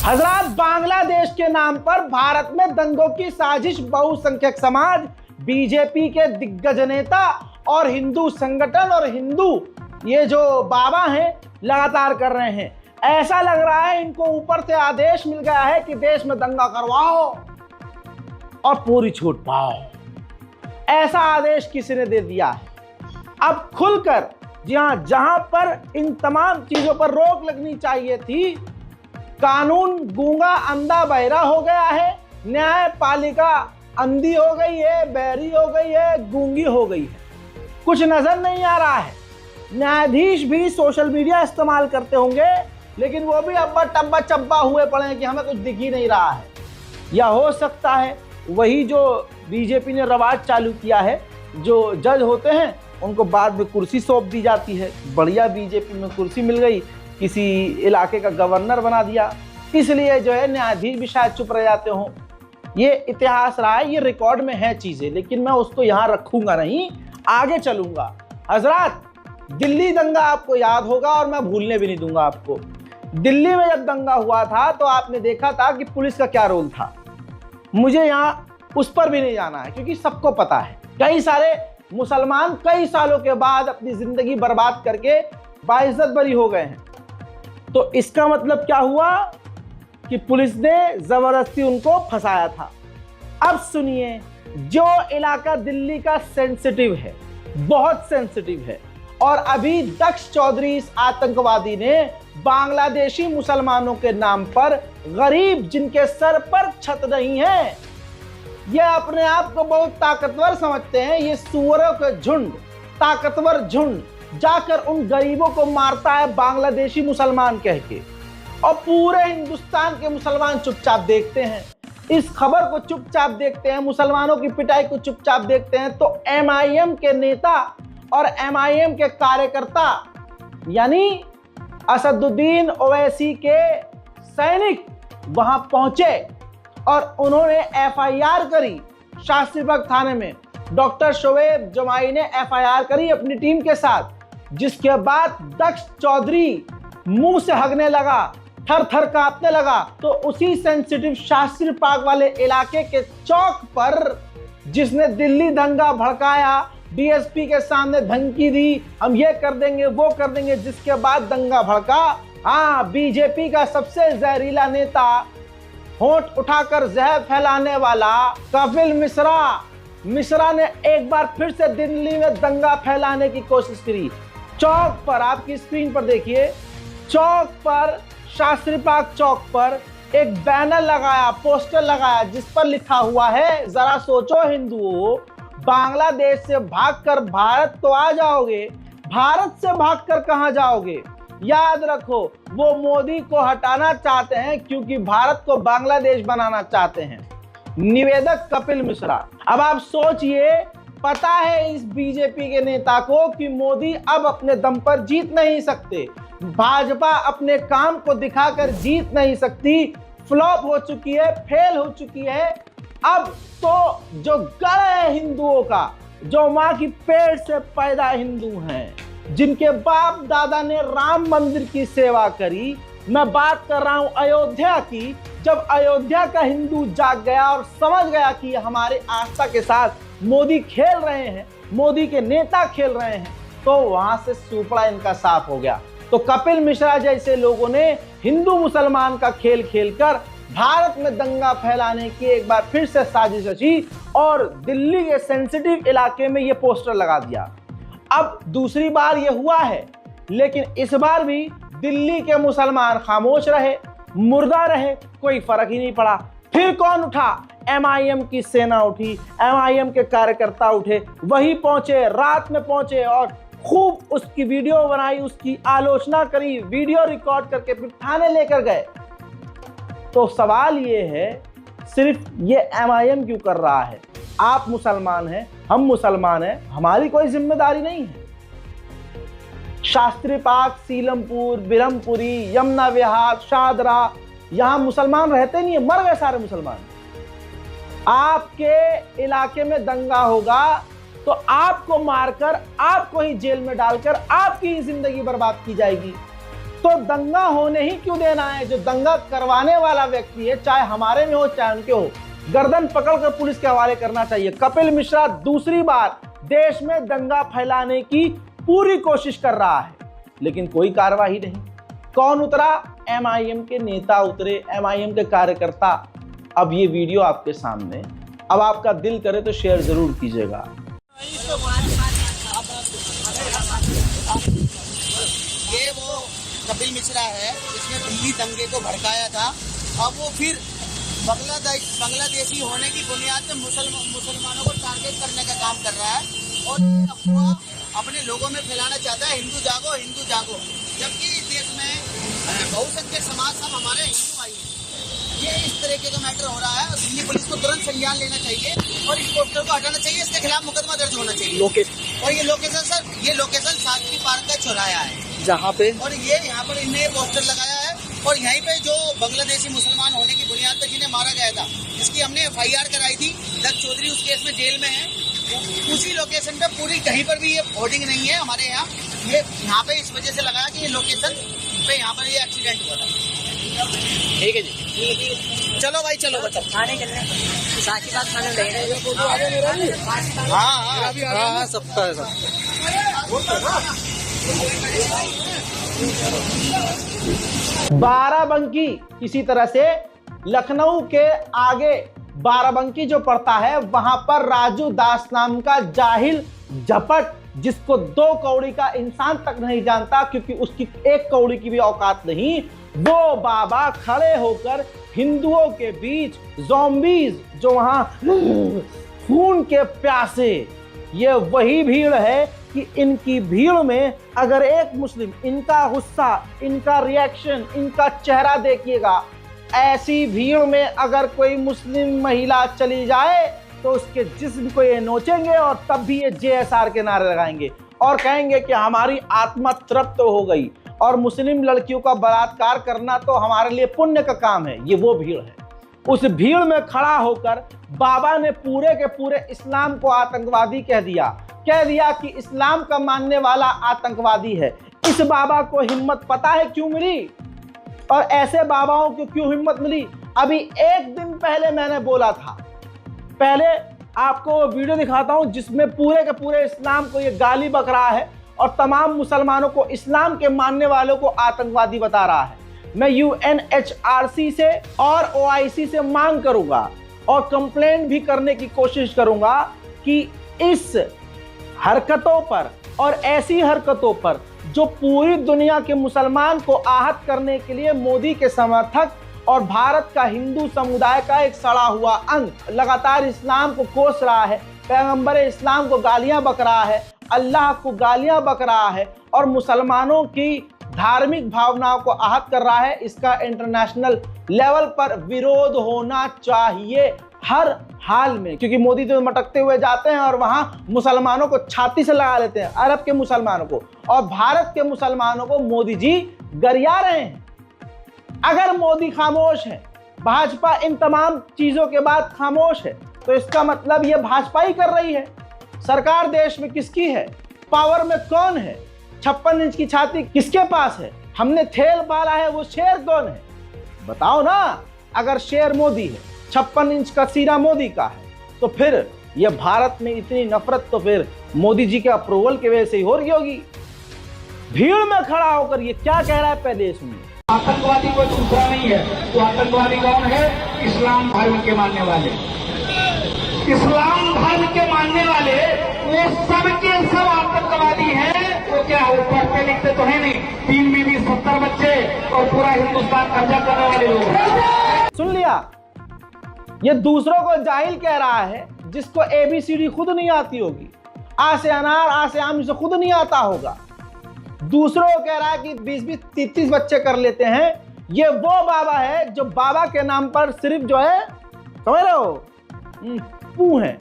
हजरात, बांग्लादेश के नाम पर भारत में दंगों की साजिश बहुसंख्यक समाज, बीजेपी के दिग्गज नेता और हिंदू संगठन और हिंदू ये जो बाबा हैं लगातार कर रहे हैं। ऐसा लग रहा है इनको ऊपर से आदेश मिल गया है कि देश में दंगा करवाओ और पूरी छूट पाओ। ऐसा आदेश किसी ने दे दिया है। अब खुलकर जहां पर इन तमाम चीजों पर रोक लगनी चाहिए थी, कानून गूंगा अंधा बहरा हो गया है, न्यायपालिका अंधी हो गई है, बहरी हो गई है, गूंगी हो गई है, कुछ नजर नहीं आ रहा है। न्यायाधीश भी सोशल मीडिया इस्तेमाल करते होंगे, लेकिन वो भी अब्बा टब्बा चब्बा हुए पड़े हैं कि हमें कुछ दिख ही नहीं रहा है। या हो सकता है वही जो बीजेपी ने रवाज चालू किया है, जो जज होते हैं उनको बाद में कुर्सी सौंप दी जाती है। बढ़िया बीजेपी में कुर्सी मिल गई, किसी इलाके का गवर्नर बना दिया, इसलिए जो है न्यायाधीश भी शायद चुप रह जाते हों। ये इतिहास रहा है, ये रिकॉर्ड में है चीजें, लेकिन मैं उसको यहाँ रखूंगा नहीं, आगे चलूंगा। हजरात, दिल्ली दंगा आपको याद होगा और मैं भूलने भी नहीं दूंगा आपको। दिल्ली में जब दंगा हुआ था तो आपने देखा था कि पुलिस का क्या रोल था। मुझे यहाँ उस पर भी नहीं जाना है क्योंकि सबको पता है। कई सारे मुसलमान कई सालों के बाद अपनी जिंदगी बर्बाद करके बाइज्जत बरी हो गए हैं। तो इसका मतलब क्या हुआ कि पुलिस ने जबरदस्ती उनको फंसाया था। अब सुनिए, जो इलाका दिल्ली का सेंसिटिव है, बहुत सेंसिटिव है, और अभी दक्ष चौधरी इस आतंकवादी ने बांग्लादेशी मुसलमानों के नाम पर गरीब जिनके सर पर छत नहीं है, ये अपने आप को बहुत ताकतवर समझते हैं, ये सुअरों का झुंड, ताकतवर झुंड जाकर उन गरीबों को मारता है बांग्लादेशी मुसलमान कह के, और पूरे हिंदुस्तान के मुसलमान चुपचाप देखते हैं, इस खबर को चुपचाप देखते हैं, मुसलमानों की पिटाई को चुपचाप देखते हैं। तो एमआईएम के नेता और एमआईएम के कार्यकर्ता यानी असदुद्दीन ओवैसी के सैनिक वहां पहुंचे और उन्होंने एफआईआर करी शास्त्री बाग थाने में। डॉक्टर शोएब जमाई ने एफआईआर करी अपनी टीम के साथ, जिसके बाद दक्ष चौधरी मुंह से हगने लगा, थर थर कांपने लगा। तो उसी सेंसिटिव शास्त्री बाग वाले इलाके के चौक पर जिसने दिल्ली दंगा भड़काया, डीएसपी के सामने धमकी दी, हम ये कर देंगे वो कर देंगे, जिसके बाद दंगा भड़का। हाँ, बीजेपी का सबसे जहरीला नेता, होंठ उठाकर जहर फैलाने वाला कपिल मिश्रा ने एक बार फिर से दिल्ली में दंगा फैलाने की कोशिश करी। चौक पर, आपकी स्क्रीन पर देखिए, चौक पर, शास्त्री बाग चौक पर एक बैनर लगाया, पोस्टर लगाया, जिस पर लिखा हुआ है, जरा सोचो हिंदुओं, बांग्लादेश से भागकर भारत तो आ जाओगे, भारत से भागकर कहां जाओगे। याद रखो, वो मोदी को हटाना चाहते हैं क्योंकि भारत को बांग्लादेश बनाना चाहते हैं। निवेदक कपिल मिश्रा। अब आप सोचिए, पता है इस बीजेपी के नेता को कि मोदी अब अपने दम पर जीत नहीं सकते, भाजपा अपने काम को दिखाकर जीत नहीं सकती, फ्लॉप हो चुकी है, फेल हो चुकी है। अब तो जो गढ़ है हिंदुओं का, जो माँ की पेट से पैदा हिंदू हैं, जिनके बाप दादा ने राम मंदिर की सेवा करी, मैं बात कर रहा हूं अयोध्या की। जब अयोध्या का हिंदू जाग गया और समझ गया कि हमारे आस्था के साथ मोदी खेल रहे हैं, मोदी के नेता खेल रहे हैं, तो वहां से सुपड़ा इनका साफ हो गया। तो कपिल मिश्रा जैसे लोगों ने हिंदू मुसलमान का खेल खेलकर भारत में दंगा फैलाने की एक बार फिर से साजिश रची और दिल्ली के सेंसिटिव इलाके में ये पोस्टर लगा दिया। अब दूसरी बार ये हुआ है, लेकिन इस बार भी दिल्ली के मुसलमान खामोश रहे, मुर्दा रहे, कोई फर्क ही नहीं पड़ा। फिर कौन उठा? एमआईएम की सेना उठी, एमआईएम के कार्यकर्ता उठे, वही पहुंचे, रात में पहुंचे और खूब उसकी वीडियो बनाई, उसकी आलोचना करी, वीडियो रिकॉर्ड करके फिर थाने लेकर गए। तो सवाल ये है, सिर्फ ये एमआईएम क्यों कर रहा है? आप मुसलमान हैं, हम मुसलमान हैं, हमारी कोई जिम्मेदारी नहीं है? शास्त्री बाग, सीलमपुर, बिरमपुरी, यमुना विहार, शाहदरा, यहां मुसलमान रहते नहीं है, मर गए सारे मुसलमान। आपके इलाके में दंगा होगा तो आपको मारकर, आपको ही जेल में डालकर आपकी ही जिंदगी बर्बाद की जाएगी। तो दंगा होने ही क्यों देना है? जो दंगा करवाने वाला व्यक्ति है, चाहे हमारे में हो चाहे उनके हो, गर्दन पकड़कर पुलिस के हवाले करना चाहिए। कपिल मिश्रा दूसरी बार देश में दंगा फैलाने की पूरी कोशिश कर रहा है, लेकिन कोई कार्रवाई नहीं। कौन उतरा? एमआईएम के नेता उतरे, एमआईएम के कार्यकर्ता। अब ये वीडियो आपके सामने, अब आपका दिल करे तो शेयर जरूर कीजिएगा। ये वो कपिल मिश्रा है, इसने दिल्ली दंगे को भड़काया था। अब वो फिर बांग्लादेशी होने की बुनियाद पे मुसलमानों को टारगेट करने का काम कर रहा है और अफवाह अपने लोगों में फैलाना चाहता है, हिंदू जागो हिंदू जागो। जबकि इस देश में बहुसंख्यक समाज सब हमारे हिंदू भाई हैं। ये इस तरीके का मैटर हो रहा है और दिल्ली पुलिस को तुरंत संज्ञान लेना चाहिए और इस पोस्टर को हटाना चाहिए। इसके खिलाफ मुकदमा दर्ज होना चाहिए। और ये लोकेशन सर, ये लोकेशन शास्त्री पार्क का चौराहा है जहाँ पे, और ये यहाँ पर इन्हें पोस्टर लगाया है और यहीं पे जो बांग्लादेशी मुसलमान होने की बुनियाद पर जिन्हें मारा गया था, जिसकी हमने FIR कराई थी, दत्त चौधरी उस केस में जेल में है। उसी लोकेशन पे पूरी कहीं पर भी ये होर्डिंग नहीं है हमारे यहाँ। ये यहाँ पे इस वजह से लगाया कि ये लोकेशन पे यहाँ पर ये एक्सीडेंट हुआ था। ठीक है जी, चलो भाई चलो बच्चा खाने चलने साथ ही साथ खाने ले रहे हैं। हाँ सबका है सब। बाराबंकी किसी तरह से लखनऊ के आगे बाराबंकी जो पड़ता है, वहां पर राजू दास नाम का जाहिल झपट, जिसको 2 कौड़ी का इंसान तक नहीं जानता क्योंकि उसकी 1 कौड़ी की भी औकात नहीं, वो बाबा खड़े होकर हिंदुओं के बीच ज़ॉम्बीज जो वहां खून के प्यासे, ये वही भीड़ है कि इनकी भीड़ में अगर एक मुस्लिम, इनका गुस्सा, इनका रिएक्शन, इनका चेहरा देखिएगा, ऐसी भीड़ में अगर कोई मुस्लिम महिला चली जाए तो उसके जिस्म को ये नोचेंगे और तब भी ये JSR के नारे लगाएंगे और कहेंगे कि हमारी आत्मा तृप्त हो गई और मुस्लिम लड़कियों का बलात्कार करना तो हमारे लिए पुण्य का काम है। ये वो भीड़ है। उस भीड़ में खड़ा होकर बाबा ने पूरे के पूरे इस्लाम को आतंकवादी कह दिया कि इस्लाम का मानने वाला आतंकवादी है। इस बाबा को हिम्मत पता है क्यों मिली और ऐसे बाबाओं को क्यों हिम्मत मिली? अभी 1 दिन पहले मैंने बोला था, पहले आपको वीडियो दिखाता हूं जिसमें पूरे के पूरे इस्लाम को ये गाली बक रहा है और तमाम मुसलमानों को, इस्लाम के मानने वालों को आतंकवादी बता रहा है। मैं UNHRC से और OIC से मांग करूंगा और कंप्लेंट भी करने की कोशिश करूंगा कि इस हरकतों पर और ऐसी हरकतों पर जो पूरी दुनिया के मुसलमान को आहत करने के लिए मोदी के समर्थक और भारत का हिंदू समुदाय का एक सड़ा हुआ अंग लगातार इस्लाम को कोस रहा है, पैगंबर इस्लाम को गालियां बक रहा है, अल्लाह को गालियां बक रहा है और मुसलमानों की धार्मिक भावनाओं को आहत कर रहा है, इसका इंटरनेशनल लेवल पर विरोध होना चाहिए हर हाल में। क्योंकि मोदी तो मटकते हुए जाते हैं और वहां मुसलमानों को छाती से लगा लेते हैं, अरब के मुसलमानों को, और भारत के मुसलमानों को मोदी जी गरिया रहे हैं। अगर मोदी खामोश है, भाजपा इन तमाम चीजों के बाद खामोश है, तो इसका मतलब ये भाजपा ही कर रही है। सरकार देश में किसकी है? पावर में कौन है? 56 इंच की छाती किसके पास है? हमने थेल पाला है, वो शेर कौन है? बताओ ना। अगर शेर मोदी है, 56 इंच का सीना मोदी का है, तो फिर ये भारत में इतनी नफरत तो फिर मोदी जी के अप्रूवल की वजह से ही हो रही होगी। भीड़ में खड़ा होकर ये क्या कह रहा है, पहले सुनिए। आतंकवादी कोई दूसरा नहीं है, तो आतंकवादी कौन है? इस्लाम धर्म के मानने वाले। इस्लाम धर्म के मानने वाले वो सब के सब आतंकवादी हैं। वो क्या, वो पढ़ते लिखते तो है नहीं, 3 बीवी 70 बच्चे और पूरा हिंदुस्तान कब्जा करने वाले लोग हैं। सुन लिया? ये दूसरों को जाहिल कह रहा है जिसको ABCD खुद नहीं आती होगी, आ से अनार आ से आम से खुद नहीं आता होगा। दूसरों को कह रहा है कि 20-20 30-30 बच्चे कर लेते हैं। ये वो बाबा है जो बाबा के नाम पर सिर्फ जो है, समझ रहे हो, पू है,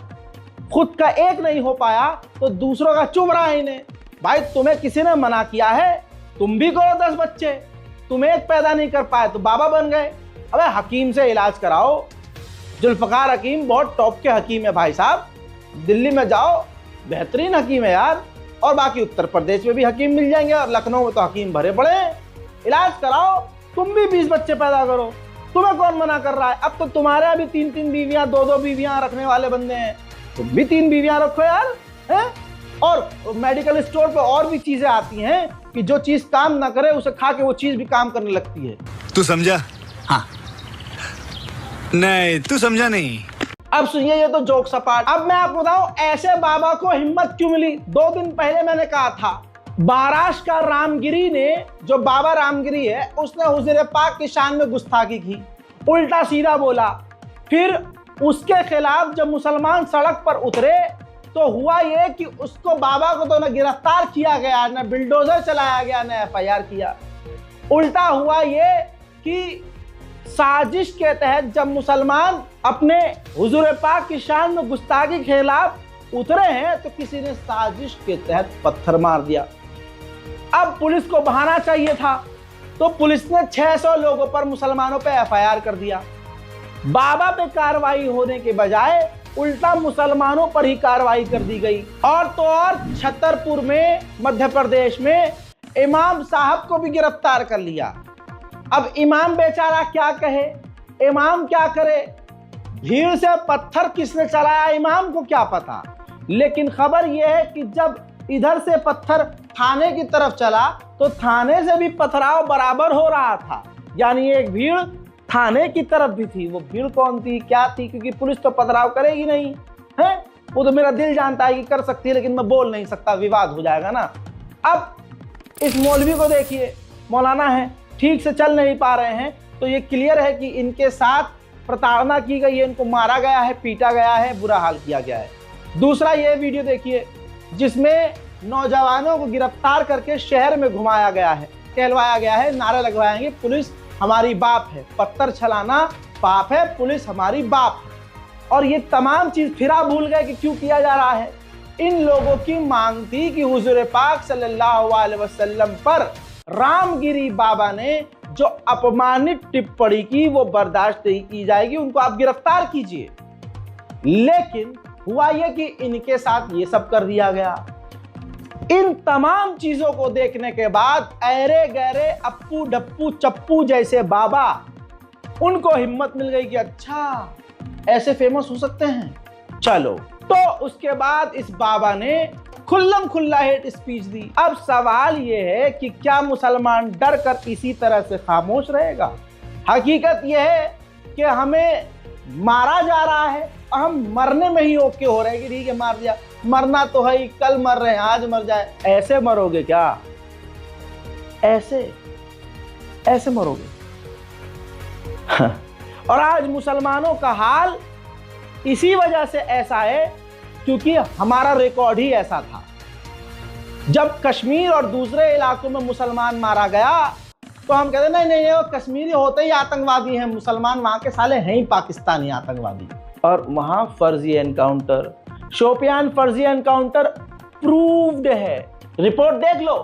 खुद का एक नहीं हो पाया तो दूसरों का चुभ रहा है इन्हें। भाई तुम्हें किसी ने मना किया है? तुम भी करो 10 बच्चे, तुम एक पैदा नहीं कर पाए तो बाबा बन गए। अबे हकीम से इलाज कराओ। जुल्फकार हकीम बहुत टॉप के हकीम है भाई साहब, दिल्ली में जाओ, बेहतरीन हकीम है यार। और बाकी उत्तर प्रदेश में भी हकीम मिल जाएंगे और लखनऊ में तो हकीम भरे पड़े हैं। इलाज कराओ, तुम भी 20 बच्चे पैदा करो, तुम्हें कौन मना कर रहा है? अब तो तुम्हारे अभी 3-3 बीवियां 2-2 बीवियां रखने वाले बंदे हैं, तुम भी 3 बीवियां रखो यार, हैं? और मेडिकल स्टोर पे और भी चीजें आती हैं कि जो चीज काम ना करे उसे खा के वो चीज भी काम करने लगती है। तू समझा? हाँ। नहीं, तू समझा नहीं। अब सुनिए, ये तो जोक सपाट। अब मैं आपको बताऊं ऐसे बाबा को हिम्मत क्यों मिली। 2 दिन पहले मैंने कहा था, महाराष्ट्र का रामगिरी ने, जो बाबा रामगिरी है, उसने हुजूर पाक की शान में गुस्ताखी की, उल्टा सीधा बोला। फिर उसके खिलाफ जब मुसलमान सड़क पर उतरे तो हुआ ये कि उसको, बाबा को तो न गिरफ्तार किया गया, न बिल्डोजर चलाया गया, न FIR किया। उल्टा हुआ ये कि साजिश के तहत जब मुसलमान अपने हुजूर पाक की शान में गुस्ताखी के खिलाफ उतरे हैं तो किसी ने साजिश के तहत पत्थर मार दिया। अब पुलिस को बहाना चाहिए था तो पुलिस ने 600 लोगों पर, मुसलमानों पे FIR कर दिया। बाबा पे कार्रवाई होने के बजाय उल्टा मुसलमानों पर ही कार्रवाई कर दी गई। और तो और छतरपुर में, मध्य प्रदेश में, इमाम साहब को भी गिरफ्तार कर लिया। अब इमाम बेचारा क्या कहे, इमाम क्या करे? भीड़ से पत्थर किसने चलाया इमाम को क्या पता। लेकिन खबर यह है कि जब इधर से पत्थर थाने की तरफ चला तो थाने से भी पथराव बराबर हो रहा था। यानी एक भीड़ थाने की तरफ भी थी। वो भीड़ कौन थी, क्या थी? क्योंकि पुलिस तो पथराव करेगी नहीं है, वो तो मेरा दिल जानता है कि कर सकती है, लेकिन मैं बोल नहीं सकता, विवाद हो जाएगा ना। अब इस मौलवी को देखिए, मौलाना है, ठीक से चल नहीं पा रहे हैं, तो ये क्लियर है कि इनके साथ प्रताड़ना की गई है, इनको मारा गया है, पीटा गया है, बुरा हाल किया गया है। दूसरा ये वीडियो देखिए जिसमें नौजवानों को गिरफ्तार करके शहर में घुमाया गया है, कहलवाया गया है, नारे लगवाएंगे पुलिस हमारी बाप है, पत्थर चलाना पाप है, पुलिस हमारी बाप है। और ये तमाम चीज फिर आप भूल गए कि क्यों किया जा रहा है। इन लोगों की मांग थी कि हुजूर पाक सल्लल्लाहु अलैहि वसल्लम पर रामगिरी बाबा ने जो अपमानित टिप्पणी की वो बर्दाश्त नहीं की जाएगी, उनको आप गिरफ्तार कीजिए। लेकिन हुआ यह कि इनके साथ ये सब कर दिया गया। इन तमाम चीजों को देखने के बाद ऐरे गहरे अप्पू डप्पू चप्पू जैसे बाबा, उनको हिम्मत मिल गई कि अच्छा ऐसे फेमस हो सकते हैं, चलो। तो उसके बाद इस बाबा ने खुल्लम खुल्ला हेट स्पीच दी। अब सवाल यह है कि क्या मुसलमान डर कर इसी तरह से खामोश रहेगा? हकीकत यह है कि हमें मारा जा रहा है, हम मरने में ही ओके हो रहे हैं कि ठीक है मार दिया, मरना तो है ही, कल मर रहे हैं, आज मर जाए। ऐसे मरोगे क्या? ऐसे मरोगे? और आज मुसलमानों का हाल इसी वजह से ऐसा है क्योंकि हमारा रिकॉर्ड ही ऐसा था। जब कश्मीर और दूसरे इलाकों में मुसलमान मारा गया तो हम कहते नहीं वो कश्मीरी होते ही आतंकवादी हैं, मुसलमान वहां के साले हैं ही पाकिस्तानी आतंकवादी। और वहां फर्जी एनकाउंटर, शोपियान फर्जी एनकाउंटर प्रूव्ड है, रिपोर्ट देख लो।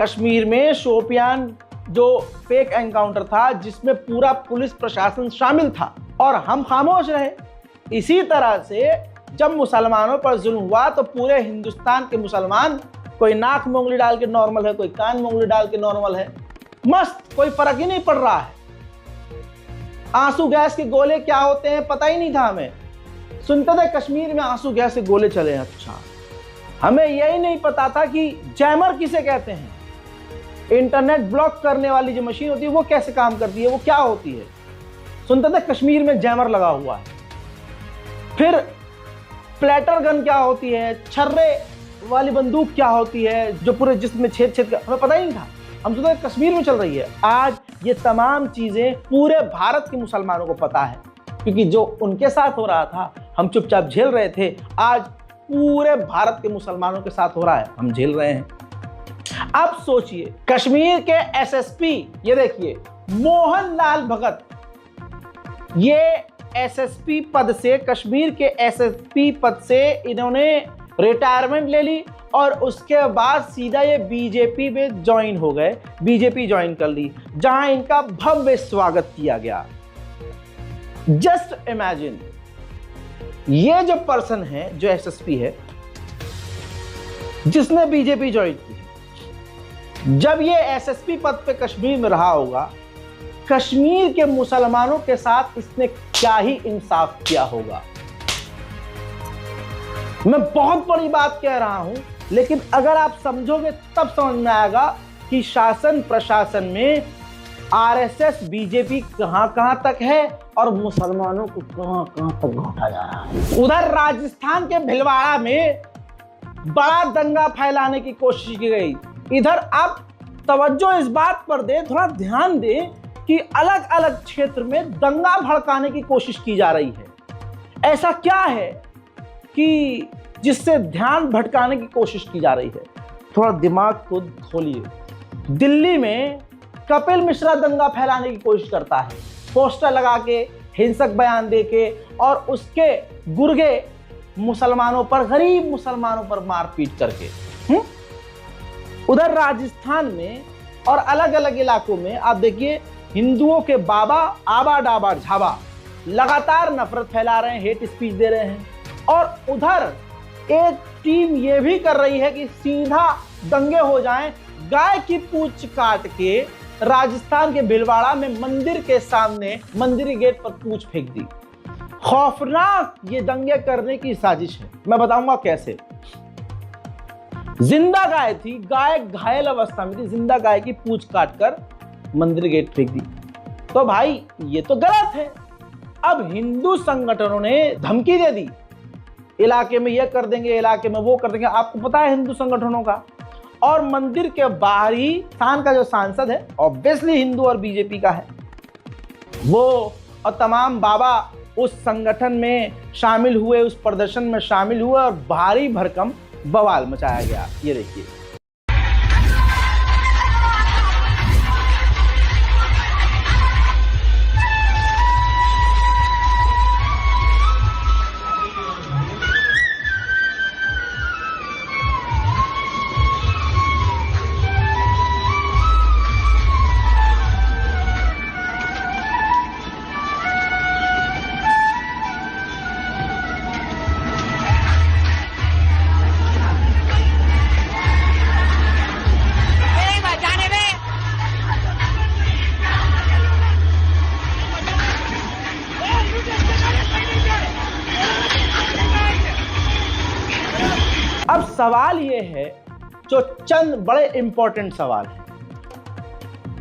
कश्मीर में शोपियान जो फेक एनकाउंटर था जिसमें पूरा पुलिस प्रशासन शामिल था और हम खामोश रहे। इसी तरह से जब मुसलमानों पर जुल्म हुआ तो पूरे हिंदुस्तान के मुसलमान, कोई नाक में उंगली डाल के नॉर्मल है, कोई कान में उंगली डाल के नॉर्मल है, मस्त, कोई फर्क ही नहीं पड़ रहा है। आंसू गैस के गोले क्या होते हैं पता ही नहीं था हमें। सुनते थे कश्मीर में आंसू गैस के गोले चले, अच्छा। हमें यही नहीं पता था कि जैमर किसे कहते हैं, इंटरनेट ब्लॉक करने वाली जो मशीन होती है वो कैसे काम करती है, वो क्या होती है। सुनते थे कश्मीर में जैमर लगा हुआ है। फिर प्लेटर गन क्या होती है, छर्रे वाली बंदूक क्या होती है जो पूरे जिस्म में छेद छेद कर, हमें पता ही नहीं था। हम सोचते कश्मीर में चल रही है। आज ये तमाम चीजें पूरे भारत के मुसलमानों को पता है क्योंकि जो उनके साथ हो रहा था हम चुपचाप झेल रहे थे, आज पूरे भारत के मुसलमानों के साथ हो रहा है, हम झेल रहे हैं। अब सोचिए, कश्मीर के एसएसपी, ये देखिए मोहन लाल भगत, ये एसएसपी पद से, कश्मीर के एसएसपी पद से इन्होंने रिटायरमेंट ले ली और उसके बाद सीधा ये बीजेपी में ज्वाइन हो गए, बीजेपी ज्वाइन कर ली जहां इनका भव्य स्वागत किया गया। जस्ट इमेजिन, ये जो पर्सन है, जो एसएसपी है, जिसने बीजेपी ज्वाइन की, जब ये एसएसपी पद पे कश्मीर में रहा होगा, कश्मीर के मुसलमानों के साथ इसने क्या ही इंसाफ किया होगा। मैं बहुत बड़ी बात कह रहा हूं, लेकिन अगर आप समझोगे तब समझ में आएगा कि शासन प्रशासन में आरएसएस बीजेपी कहां तक है और मुसलमानों को कहां तक घोटा जा रहा है। उधर राजस्थान के भिलवाड़ा में बड़ा दंगा फैलाने की कोशिश की गई। इधर आप तवज्जो इस बात पर दें, थोड़ा ध्यान दें कि अलग अलग क्षेत्र में दंगा भड़काने की कोशिश की जा रही है। ऐसा क्या है कि जिससे ध्यान भटकाने की कोशिश की जा रही है? थोड़ा दिमाग को खोलिए। दिल्ली में कपिल मिश्रा दंगा फैलाने की कोशिश करता है, पोस्टर लगा के, हिंसक बयान देके और उसके गुर्गे मुसलमानों पर, गरीब मुसलमानों पर मारपीट करके। उधर राजस्थान में और अलग अलग इलाकों में आप देखिए, हिंदुओं के बाबा आबा डाबा झाबा लगातार नफरत फैला रहे हैं, हेट स्पीच दे रहे हैं। और उधर एक टीम ये भी कर रही है कि सीधा दंगे हो जाएं, गाय की पूंछ काट के राजस्थान के भिलवाड़ा में मंदिर के सामने मंदिर गेट पर पूंछ फेंक दी। खौफनाक ये दंगे करने की साजिश है। मैं बताऊंगा कैसे। जिंदा गाय थी, गाय घायल अवस्था में थी, जिंदा गाय की पूंछ काटकर मंदिर गेट फेंक दी। तो भाई ये तो गलत है। अब हिंदू संगठनों ने धमकी दे दी, इलाके में ये कर देंगे, इलाके में वो कर देंगे। आपको पता है हिंदू संगठनों का। और मंदिर के बाहरी स्थान का जो सांसद है, ऑब्वियसली हिंदू और बीजेपी का है, वो और तमाम बाबा उस संगठन में शामिल हुए, उस प्रदर्शन में शामिल हुए और भारी भरकम बवाल मचाया गया। ये देखिए, अब सवाल ये है, जो चंद बड़े इंपॉर्टेंट सवाल हैं,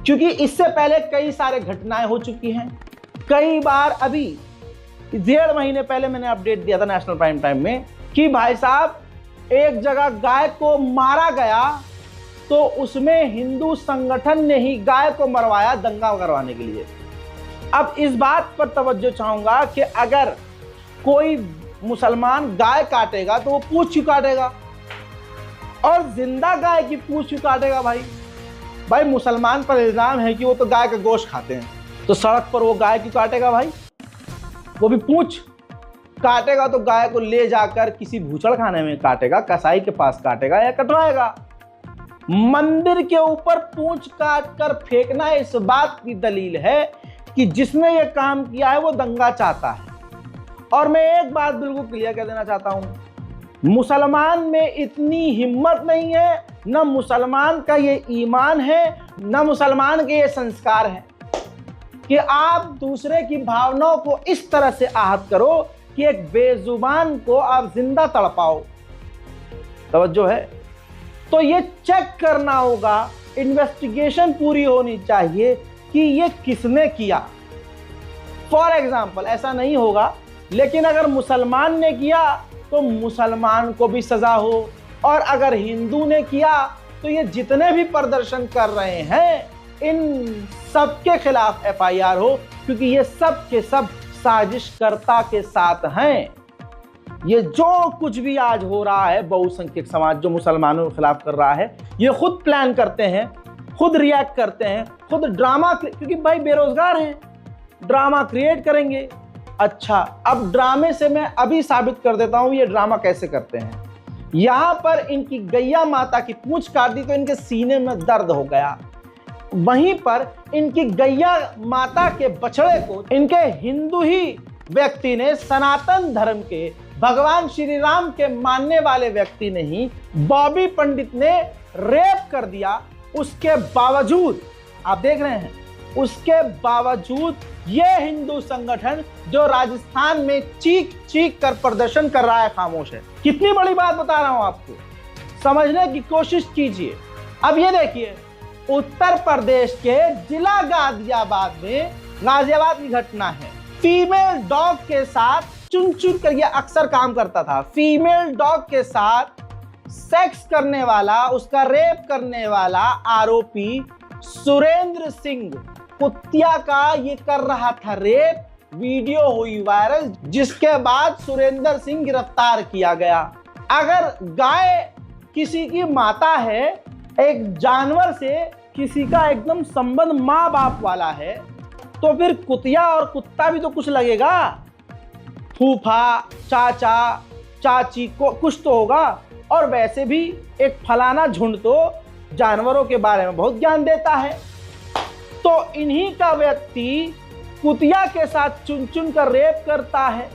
क्योंकि इससे पहले कई सारे घटनाएं हो चुकी हैं। कई बार, अभी 1.5 महीने पहले मैंने अपडेट दिया था नेशनल प्राइम टाइम में कि भाई साहब एक जगह गाय को मारा गया, तो उसमें हिंदू संगठन ने ही गाय को मरवाया दंगा करवाने के लिए। अब इस बात पर तवज्जो चाहूंगा कि अगर कोई मुसलमान गाय काटेगा तो वो पूंछ क्यों काटेगा, और जिंदा गाय की पूंछ क्यों काटेगा? भाई मुसलमान पर इल्जाम है कि वो तो गाय का गोश्त खाते हैं, तो सड़क पर वो गाय क्यों काटेगा? भाई वो भी पूंछ काटेगा तो गाय को ले जाकर किसी भूचड़ खाने में काटेगा, कसाई के पास काटेगा या कटवाएगा। मंदिर के ऊपर पूंछ काट कर फेंकना इस बात की दलील है कि जिसने ये काम किया है वो दंगा चाहता है। और मैं एक बात बिल्कुल क्लियर कर देना चाहता हूं, मुसलमान में इतनी हिम्मत नहीं है, न मुसलमान का ये ईमान है, न मुसलमान के ये संस्कार है कि आप दूसरे की भावनाओं को इस तरह से आहत करो कि एक बेजुबान को आप जिंदा तड़पाओ। तवज्जो है? तो ये चेक करना होगा, इन्वेस्टिगेशन पूरी होनी चाहिए कि ये किसने किया। फॉर एग्जाम्पल, ऐसा नहीं होगा, लेकिन अगर मुसलमान ने किया तो मुसलमान को भी सजा हो, और अगर हिंदू ने किया तो ये जितने भी प्रदर्शन कर रहे हैं इन सबके खिलाफ एफआईआर हो, क्योंकि ये सब के सब साजिशकर्ता के साथ हैं। ये जो कुछ भी आज हो रहा है, बहुसंख्यक समाज जो मुसलमानों के खिलाफ कर रहा है, ये खुद प्लान करते हैं, खुद रिएक्ट करते हैं, खुद ड्रामा, क्योंकि भाई बेरोजगार हैं, ड्रामा क्रिएट करेंगे। अच्छा, अब ड्रामे से मैं अभी साबित कर देता हूं ये ड्रामा कैसे करते हैं। यहां पर इनकी गैया माता की पूंछ काट दी तो इनके सीने में दर्द हो गया। वहीं पर इनकी गैया माता के बछड़े को इनके हिंदू ही व्यक्ति ने, सनातन धर्म के भगवान श्री राम के मानने वाले व्यक्ति ने ही, बॉबी पंडित ने रेप कर दिया। उसके बावजूद आप देख रहे हैं, उसके बावजूद ये हिंदू संगठन जो राजस्थान में चीख चीख कर प्रदर्शन कर रहा है खामोश है। कितनी बड़ी बात बता रहा हूं आपको, समझने की कोशिश कीजिए। अब ये देखिए, उत्तर प्रदेश के जिला गाजियाबाद की घटना है। फीमेल डॉग के साथ चुन चुन कर ये अक्सर काम करता था। फीमेल डॉग के साथ सेक्स करने वाला, उसका रेप करने वाला आरोपी सुरेंद्र सिंह कुतिया का ये कर रहा था रेप। वीडियो हुई वायरल, जिसके बाद सुरेंद्र सिंह गिरफ्तार किया गया। अगर गाय किसी की माता है, एक जानवर से किसी का एकदम संबंध माँ बाप वाला है, तो फिर कुतिया और कुत्ता भी तो कुछ लगेगा। फूफा, चाचा, चाची को कुछ तो होगा। और वैसे भी एक फलाना झुंड तो जानवरों के बारे में बहुत ज्ञान देता है। तो इन्हीं का व्यक्ति कुतिया के साथ चुन चुन कर रेप करता है,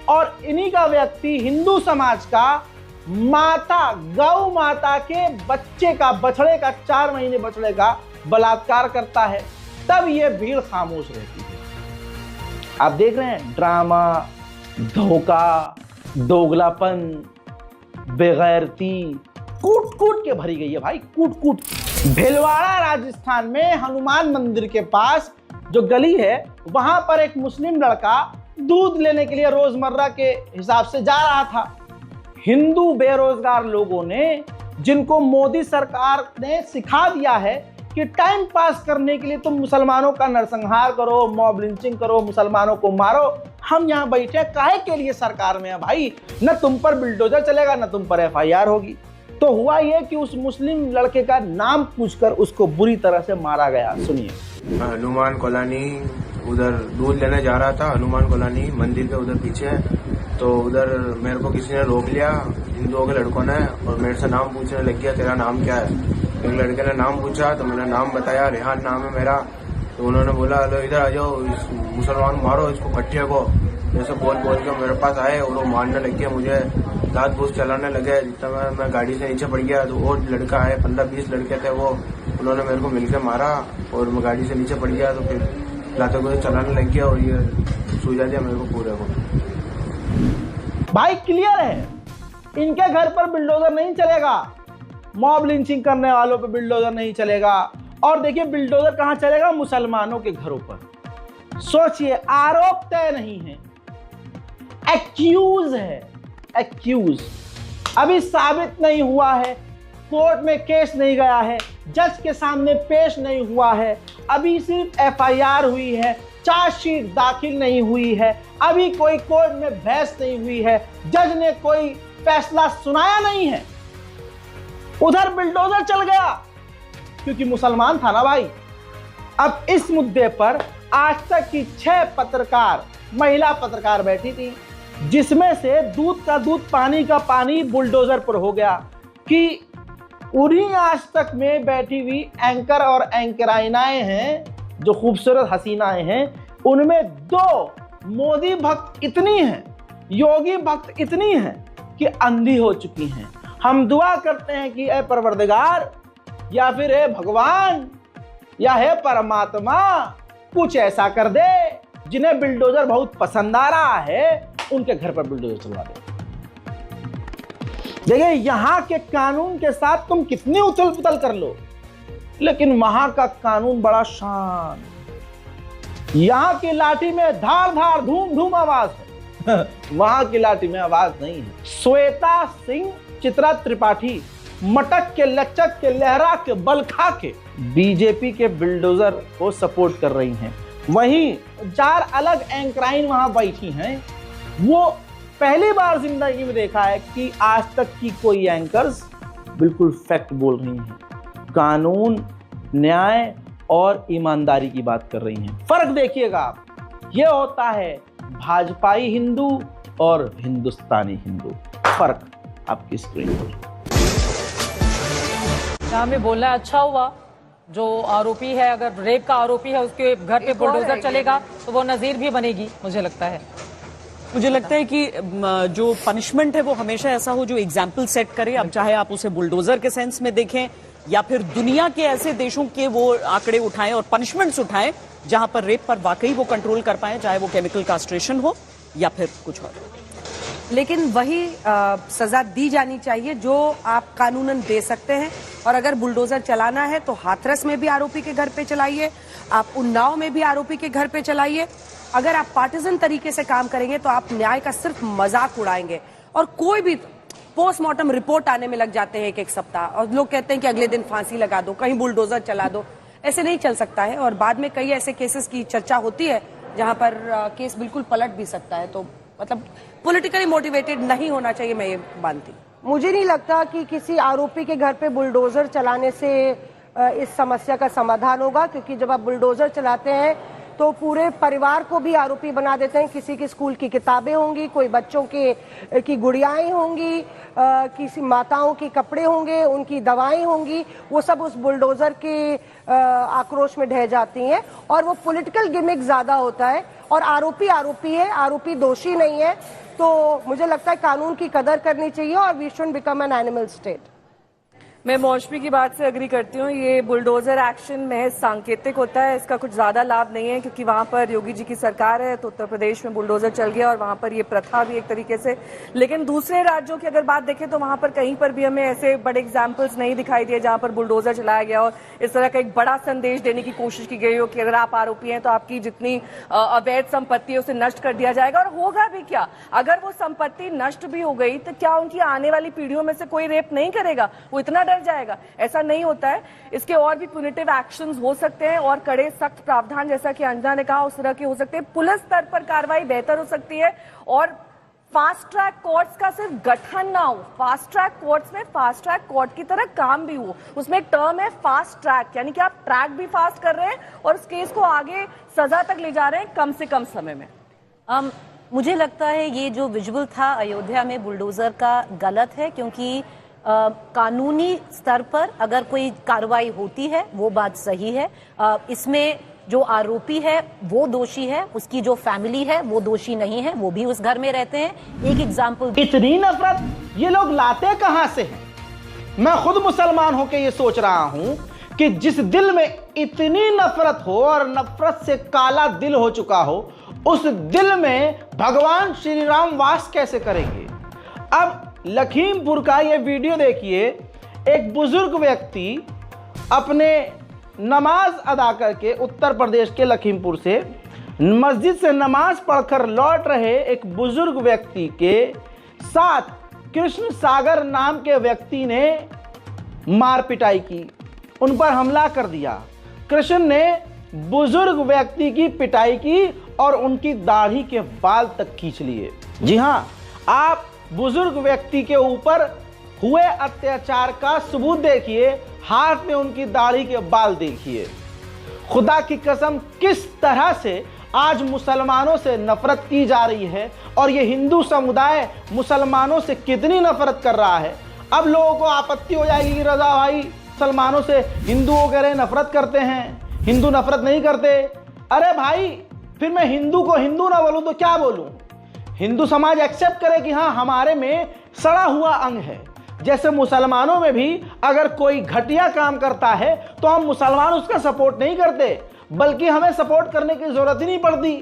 और इन्हीं का व्यक्ति हिंदू समाज का माता, गौ माता के बच्चे का, बछड़े का, 4 महीने बछड़े का बलात्कार करता है। तब ये भीड़ खामोश रहती है। आप देख रहे हैं, ड्रामा, धोखा, दोगलापन, बेगैरती कूट कूट के भरी गई है भाई, कूट कूट। भीलवाड़ा राजस्थान में हनुमान मंदिर के पास जो गली है, वहां पर एक मुस्लिम लड़का दूध लेने के लिए रोजमर्रा के हिसाब से जा रहा था। हिंदू बेरोजगार लोगों ने, जिनको मोदी सरकार ने सिखा दिया है कि टाइम पास करने के लिए तुम मुसलमानों का नरसंहार करो, मॉब लिंचिंग करो, मुसलमानों को मारो, हम यहाँ बैठे काहे के लिए सरकार में है भाई? न तुम पर बिल्डोजर चलेगा, न तुम पर FIR होगी। तो हुआ ये कि उस मुस्लिम लड़के का नाम पूछकर उसको बुरी तरह से मारा गया। सुनिए। हनुमान कॉलोनी, उधर दूध लेने जा रहा था। हनुमान कॉलोनी मंदिर के उधर पीछे, तो उधर मेरे को किसी ने रोक लिया, हिंदुओं के लड़कों ने, और मेरे से नाम पूछने लग गया, तेरा नाम क्या है? एक लड़के ने नाम पूछा तो मैंने नाम बताया, रेहान नाम है मेरा। तो उन्होंने बोला, लो इधर आ जाओ, इस मुसलमान मारो इसको, कट्टे को। जैसे बोल के मेरे पास आए और वो मारने लग गया, मुझे दांत भूस चलाने लगे। जितना मैं गाड़ी से नीचे पड़ गया, तो और लड़का आए, 15-20 लड़के थे वो, उन्होंने मेरे को मिलकर मारा और मैं गाड़ी से नीचे पड़ गया। तो फिर लाते को चलाने लग गया और ये सूझा दिया मेरे को पूरे को। भाई क्लियर है, इनके घर पर बिल्डोजर नहीं चलेगा, मॉब लिंचिंग करने वालों पे बिल्डोजर नहीं चलेगा। और देखिए बिल्डोजर कहां चलेगा? मुसलमानों के घरों पर। सोचिए, आरोप तय नहीं है, एक्यूज है, एक्यूज। अभी साबित नहीं हुआ है, कोर्ट में केस नहीं गया है, जज के सामने पेश नहीं हुआ है, अभी सिर्फ FIR हुई है, चार्जशीट दाखिल नहीं हुई है, अभी कोई कोर्ट में बहस नहीं हुई है, जज ने कोई फैसला सुनाया नहीं है, उधर बिल्डोजर चल गया क्योंकि मुसलमान था ना भाई। अब इस मुद्दे पर आज तक की 6 पत्रकार, महिला पत्रकार बैठी थी, जिसमें से दूध का दूध, पानी का पानी बुलडोजर पर हो गया कि उन्हीं आज तक में बैठी हुई एंकर और एंकराइनाएं हैं, जो खूबसूरत हसीनाएं हैं, उनमें 2 मोदी भक्त इतनी हैं, योगी भक्त इतनी हैं कि अंधी हो चुकी हैं। हम दुआ करते हैं कि ए परवरदिगार, या फिर हे भगवान, या हे परमात्मा, कुछ ऐसा कर दे, जिन्हें बिल्डोजर बहुत पसंद आ रहा है, उनके घर पर बिल्डोजर चलवा दे। देखिए, यहां के कानून के साथ तुम कितनी उथल पुथल कर लो, लेकिन वहां का कानून बड़ा शांत। यहां की लाठी में धार धार, धूम धूम आवाज है, वहां की लाठी में आवाज नहीं है। श्वेता सिंह, चित्रा त्रिपाठी मटक के, लचक के, लहरा के, बल खा के बीजेपी के बिल्डोजर को सपोर्ट कर रही हैं। वहीं 4 अलग एंकराइन वहां बैठी हैं। वो पहली बार जिंदगी में देखा है कि आज तक की कोई एंकर्स बिल्कुल फैक्ट बोल रही हैं, कानून, न्याय और ईमानदारी की बात कर रही हैं। फर्क देखिएगा आप, ये होता है भाजपाई हिंदू और हिंदुस्तानी हिंदू। फर्क आपकी स्क्रीन पर हमें बोलना अच्छा हुआ। जो आरोपी है, अगर रेप का आरोपी है, उसके घर पे बुलडोजर चलेगा तो वो नजीर भी बनेगी, मुझे लगता है। मुझे लगता है कि जो पनिशमेंट है वो हमेशा ऐसा हो जो एग्जाम्पल सेट करे। अब चाहे आप उसे बुलडोजर के सेंस में देखें या फिर दुनिया के ऐसे देशों के वो आंकड़े उठाएं और पनिशमेंट्स उठाएं जहां पर रेप पर वाकई वो कंट्रोल कर पाए, चाहे वो केमिकल कास्ट्रेशन हो या फिर कुछ और। लेकिन वही सजा दी जानी चाहिए जो आप कानूनन दे सकते हैं। और अगर बुलडोजर चलाना है तो हाथरस में भी आरोपी के घर पे चलाइए, आप उन्नाव में भी आरोपी के घर पे चलाइए। अगर आप पार्टिजन तरीके से काम करेंगे तो आप न्याय का सिर्फ मजाक उड़ाएंगे। और कोई भी पोस्टमार्टम रिपोर्ट आने में लग जाते हैं एक सप्ताह, और लोग कहते हैं कि अगले दिन फांसी लगा दो, कहीं बुलडोजर चला दो। ऐसे नहीं चल सकता है। और बाद में कई ऐसे केसेस की चर्चा होती है जहां पर केस बिल्कुल पलट भी सकता है। तो मतलब पॉलिटिकली मोटिवेटेड नहीं होना चाहिए, मैं ये मानती हूँ। मुझे नहीं लगता कि किसी आरोपी के घर पे बुलडोजर चलाने से इस समस्या का समाधान होगा, क्योंकि जब आप बुलडोजर चलाते हैं तो पूरे परिवार को भी आरोपी बना देते हैं। किसी की स्कूल की किताबें होंगी, कोई बच्चों की गुड़ियाएं होंगी, किसी माताओं के कपड़े होंगे, उनकी दवाएं होंगी, वो सब उस बुलडोजर के आक्रोश में ढह जाती हैं। और वो पॉलिटिकल गिमिक ज्यादा होता है। और आरोपी आरोपी है, आरोपी दोषी नहीं है। तो मुझे लगता है कानून की कदर करनी चाहिए और we should become an animal state. मैं मौशमी की बात से अग्री करती हूँ। ये बुलडोजर एक्शन महज सांकेतिक होता है, इसका कुछ ज्यादा लाभ नहीं है, क्योंकि वहां पर योगी जी की सरकार है तो उत्तर प्रदेश में बुलडोजर चल गया और वहां पर ये प्रथा भी एक तरीके से। लेकिन दूसरे राज्यों की अगर बात देखें तो वहां पर कहीं पर भी हमें ऐसे बड़े एग्जाम्पल्स नहीं दिखाई दिए जहां पर बुलडोजर चलाया गया और इस तरह का एक बड़ा संदेश देने की कोशिश की गई हो कि अगर आप आरोपी हैं तो आपकी जितनी अवैध संपत्ति है उसे नष्ट कर दिया जाएगा। और होगा भी क्या, अगर वो संपत्ति नष्ट भी हो गई तो क्या उनकी आने वाली पीढ़ियों में से कोई रेप नहीं करेगा? वो इतना डर जाएगा? ऐसा नहीं होता है। इसके और भी प्यूनिटिव एक्शंस हो सकते हैं और कड़े सख्त प्रावधान, जैसा कि अंजना ने कहा, उस तरह के हो सकते हैं। पुलिस स्तर पर कार्रवाई बेहतर हो सकती है और फास्ट ट्रैक कोर्ट्स का सिर्फ गठन ना हो, फास्ट ट्रैक कोर्ट्स में फास्ट ट्रैक कोर्ट की तरह काम भी हो। उसमें एक टर्म है फास्ट ट्रैक, यानी कि आप ट्रैक भी फास्ट कर रहे हैं और उस केस को आगे सजा तक ले जा रहे हैं कम से कम समय में। मुझे लगता है ये जो विजुअल था अयोध्या में बुलडोजर का गलत है, क्योंकि कानूनी स्तर पर अगर कोई कार्रवाई होती है वो बात सही है। इसमें जो आरोपी है वो दोषी है, उसकी जो फैमिली है वो दोषी नहीं है, वो भी उस घर में रहते हैं। एक एग्जाम्पल, इतनी नफरत ये लोग लाते कहां से हैं? मैं खुद मुसलमान होकर ये सोच रहा हूं कि जिस दिल में इतनी नफरत हो और नफरत से काला दिल हो चुका हो, उस दिल में भगवान श्री राम वास कैसे करेंगे? अब लखीमपुर का ये वीडियो देखिए। एक बुजुर्ग व्यक्ति अपने नमाज अदा करके उत्तर प्रदेश के लखीमपुर से मस्जिद से नमाज पढ़कर लौट रहे एक बुजुर्ग व्यक्ति के साथ कृष्ण सागर नाम के व्यक्ति ने मार पिटाई की, उन पर हमला कर दिया। कृष्ण ने बुजुर्ग व्यक्ति की पिटाई की और उनकी दाढ़ी के बाल तक खींच लिए। जी हां, आप बुजुर्ग व्यक्ति के ऊपर हुए अत्याचार का सबूत देखिए, हाथ में उनकी दाढ़ी के बाल देखिए। खुदा की कसम, किस तरह से आज मुसलमानों से नफरत की जा रही है और ये हिंदू समुदाय मुसलमानों से कितनी नफरत कर रहा है। अब लोगों को आपत्ति हो जाएगी कि रजा भाई मुसलमानों से हिंदुओं कह रहे नफरत करते हैं, हिंदू नफरत नहीं करते। अरे भाई, फिर मैं हिंदू को हिंदू ना बोलूं तो क्या बोलूं? हिंदू समाज एक्सेप्ट करे कि हाँ हमारे में सड़ा हुआ अंग है। जैसे मुसलमानों में भी अगर कोई घटिया काम करता है तो हम मुसलमान उसका सपोर्ट नहीं करते, बल्कि हमें सपोर्ट करने की जरूरत ही नहीं पड़ती।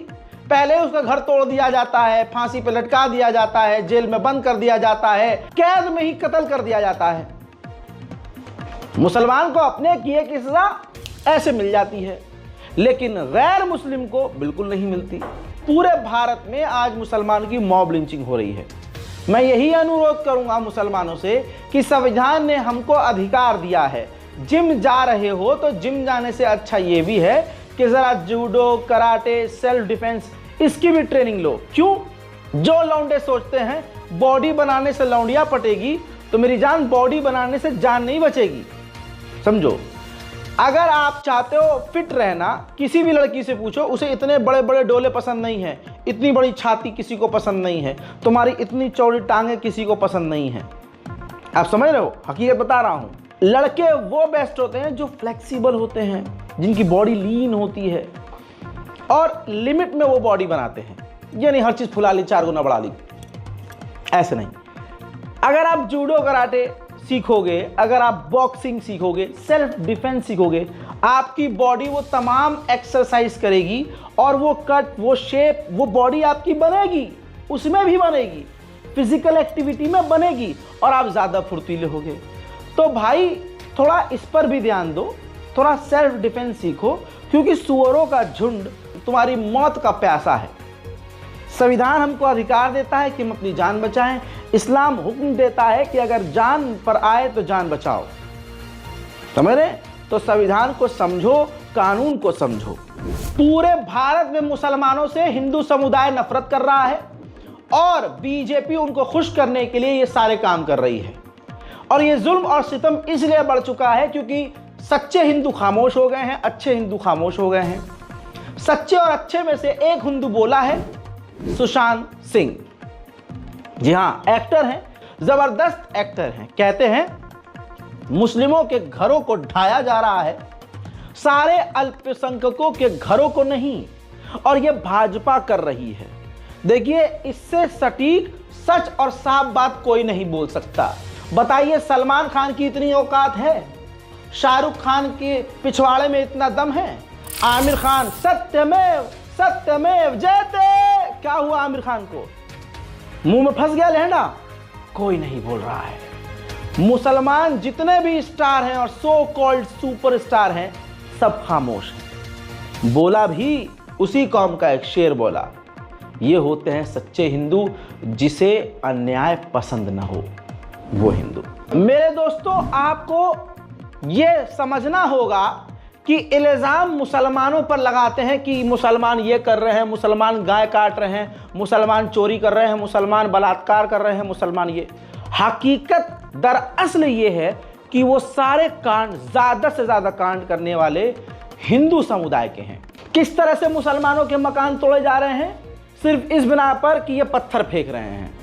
पहले उसका घर तोड़ दिया जाता है, फांसी पे लटका दिया जाता है, जेल में बंद कर दिया जाता है, कैद में ही कत्ल कर दिया जाता है। मुसलमान को अपने किए की सजा ऐसे मिल जाती है, लेकिन गैर मुस्लिम को बिल्कुल नहीं मिलती। पूरे भारत में आज मुसलमान की मॉब लिंचिंग हो रही है। मैं यही अनुरोध करूंगा मुसलमानों से कि संविधान ने हमको अधिकार दिया है, जिम जा रहे हो तो जिम जाने से अच्छा ये भी है कि ज़रा जूडो, कराटे, सेल्फ डिफेंस इसकी भी ट्रेनिंग लो। क्यों? जो लौंडे सोचते हैं बॉडी बनाने से लौंडिया पटेगी, तो मेरी जान बॉडी बनाने से जान नहीं बचेगी। समझो, अगर आप चाहते हो फिट रहना, किसी भी लड़की से पूछो, उसे इतने बड़े बड़े डोले पसंद नहीं है, इतनी बड़ी छाती किसी को पसंद नहीं है, तुम्हारी इतनी चौड़ी टांगें किसी को पसंद नहीं है। आप समझ रहे हो? हकीकत बता रहा हूं। लड़के वो बेस्ट होते हैं जो फ्लेक्सिबल होते हैं, जिनकी बॉडी लीन होती है और लिमिट में वो बॉडी बनाते हैं। ये नहीं हर चीज फुला ली, 4 गुना बढ़ा ली, ऐसे नहीं। अगर आप जूडो, कराटे, सीखोगे, अगर आप बॉक्सिंग सीखोगे, सेल्फ डिफेंस सीखोगे, आपकी बॉडी वो तमाम एक्सरसाइज करेगी और वो कट, वो शेप, वो बॉडी आपकी बनेगी, उसमें भी बनेगी, फिजिकल एक्टिविटी में बनेगी और आप ज़्यादा फुर्तीले होगे। तो भाई थोड़ा इस पर भी ध्यान दो, थोड़ा सेल्फ डिफेंस सीखो, क्योंकि सुअरों का झुंड तुम्हारी मौत का प्यासा है। संविधान हमको अधिकार देता है कि हम अपनी जान बचाएं। इस्लाम हुक्म देता है कि अगर जान पर आए तो जान बचाओ। समझ रहे? तो संविधान को समझो, कानून को समझो। पूरे भारत में मुसलमानों से हिंदू समुदाय नफरत कर रहा है और बीजेपी उनको खुश करने के लिए ये सारे काम कर रही है। और ये जुल्म और सितम इसलिए बढ़ चुका है क्योंकि सच्चे हिंदू खामोश हो गए हैं, अच्छे हिंदू खामोश हो गए हैं। सच्चे और अच्छे में से एक हिंदू बोला है, सुशांत सिंह। जी हाँ, एक्टर हैं, जबरदस्त एक्टर हैं। कहते हैं मुस्लिमों के घरों को ढाया जा रहा है, सारे अल्पसंख्यकों के घरों को नहीं, और ये भाजपा कर रही है। देखिए, इससे सटीक, सच और साफ बात कोई नहीं बोल सकता। बताइए, सलमान खान की इतनी औकात है? शाहरुख खान के पिछवाड़े में इतना दम है? आमिर खान सत्यमेव सत्यमेव जयते, क्या हुआ आमिर खान को? मुंह में फंस गया लहंगा? कोई नहीं बोल रहा है। मुसलमान जितने भी स्टार हैं और सो कॉल्ड सुपर स्टार हैं, सब खामोश हैं। बोला भी उसी कौम का एक शेर बोला, ये होते हैं सच्चे हिंदू, जिसे अन्याय पसंद न हो वो हिंदू। मेरे दोस्तों, आपको ये समझना होगा कि इल्ज़ाम मुसलमानों पर लगाते हैं कि मुसलमान ये कर रहे हैं, मुसलमान गाय काट रहे हैं, मुसलमान चोरी कर रहे हैं, मुसलमान बलात्कार कर रहे हैं, मुसलमान ये। हकीकत दरअसल ये है कि वो सारे कांड, ज़्यादा से ज़्यादा कांड करने वाले हिंदू समुदाय के हैं। किस तरह से मुसलमानों के मकान तोड़े जा रहे हैं? सिर्फ इस बिना पर कि ये पत्थर फेंक रहे हैं।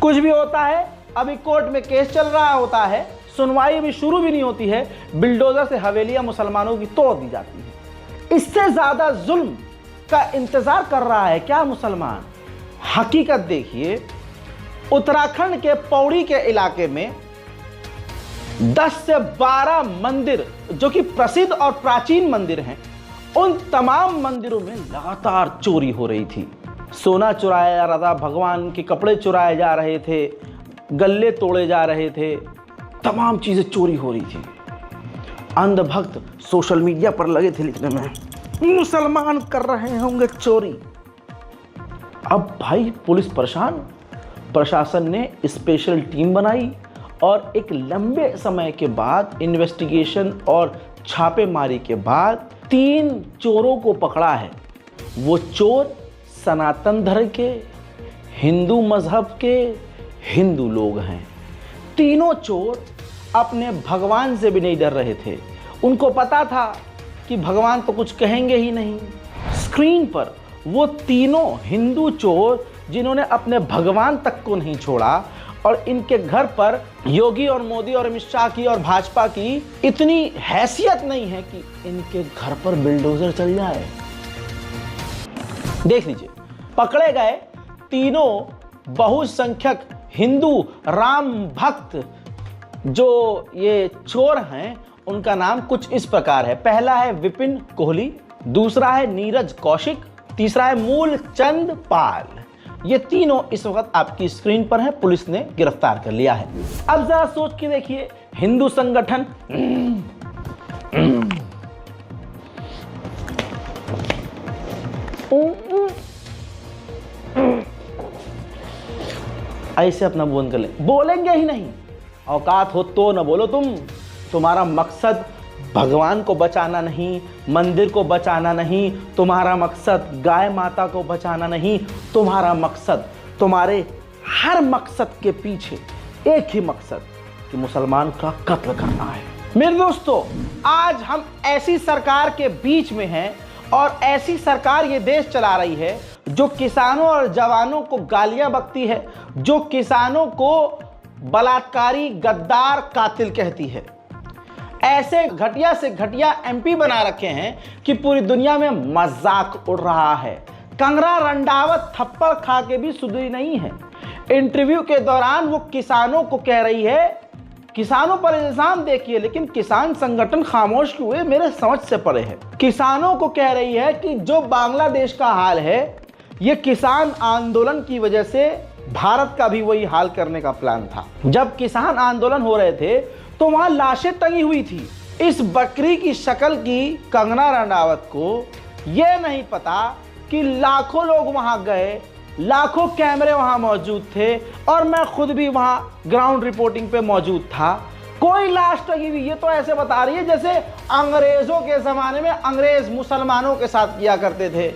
कुछ भी होता है, अभी कोर्ट में केस चल रहा होता है, सुनवाई भी शुरू भी नहीं होती है, बिल्डोजर से हवेलियां मुसलमानों की तोड़ दी जाती है। इससे ज्यादा जुल्म का इंतजार कर रहा है क्या मुसलमान? हकीकत देखिए, उत्तराखंड के पौड़ी के इलाके में 10 से 12 मंदिर जो कि प्रसिद्ध और प्राचीन मंदिर हैं, उन तमाम मंदिरों में लगातार चोरी हो रही थी। सोना चुराया जा रहा था, भगवान के कपड़े चुराए जा रहे थे, गल्ले तोड़े जा रहे थे, तमाम चीज़ें चोरी हो रही थी। अंधभक्त सोशल मीडिया पर लगे थे लिखने में, मुसलमान कर रहे होंगे चोरी। अब भाई पुलिस परेशान, प्रशासन ने स्पेशल टीम बनाई और एक लंबे समय के बाद इन्वेस्टिगेशन और छापेमारी के बाद 3 चोरों को पकड़ा है। वो चोर सनातन धर्म के, हिंदू मजहब के हिंदू लोग हैं। तीनों चोर अपने भगवान से भी नहीं डर रहे थे। उनको पता था कि भगवान तो कुछ कहेंगे ही नहीं। स्क्रीन पर वो तीनों हिंदू चोर जिन्होंने अपने भगवान तक को नहीं छोड़ा, और इनके घर पर योगी और मोदी और अमित शाह की और भाजपा की इतनी हैसियत नहीं है कि इनके घर पर बिल्डोजर चल जाए। देख लीजिए, पकड़े गए तीनों बहुसंख्यक हिंदू राम भक्त जो ये चोर हैं, उनका नाम कुछ इस प्रकार है। पहला है विपिन कोहली, दूसरा है नीरज कौशिक, तीसरा है मूलचंद पाल। ये तीनों इस वक्त आपकी स्क्रीन पर हैं, पुलिस ने गिरफ्तार कर लिया है। अब जरा सोच के देखिए, हिंदू संगठन ऐसे अपना बंद कर ले, बोलेंगे ही नहीं। औकात हो तो न बोलो तुम। तुम्हारा मकसद भगवान को बचाना नहीं, मंदिर को बचाना नहीं, तुम्हारा मकसद गाय माता को बचाना नहीं, तुम्हारा मकसद, तुम्हारे हर मकसद के पीछे एक ही मकसद कि मुसलमान का कत्ल करना है। मेरे दोस्तों, आज हम ऐसी सरकार के बीच में हैं और ऐसी सरकार ये देश चला रही है जो किसानों और जवानों को गालियां बकती है, जो किसानों को बलात्कारी, गद्दार, कातिल कहती है। ऐसे घटिया से घटिया एमपी बना रखे हैं कि पूरी दुनिया में मजाक उड़ रहा है। कंगना रंडावत थप्पड़ खा के भी सुधरी नहीं है। इंटरव्यू के दौरान वो किसानों को कह रही है किसानों पर इल्जाम देखिए, लेकिन किसान संगठन खामोश क्यों हुए, मेरे समझ से परे है। किसानों को कह रही है कि जो बांग्लादेश का हाल है, ये किसान आंदोलन की वजह से भारत का भी वही हाल करने का प्लान था। जब किसान आंदोलन हो रहे थे तो वहां लाशें टंगी हुई थी। इस बकरी की शक्ल की कंगना रनावत को यह नहीं पता कि लाखों लोग वहां गए, लाखों कैमरे वहां मौजूद थे, और मैं खुद भी वहां ग्राउंड रिपोर्टिंग पे मौजूद था। कोई लाश टंगी हुई, ये तो ऐसे बता रही है जैसे अंग्रेजों के जमाने में अंग्रेज मुसलमानों के साथ किया करते थे।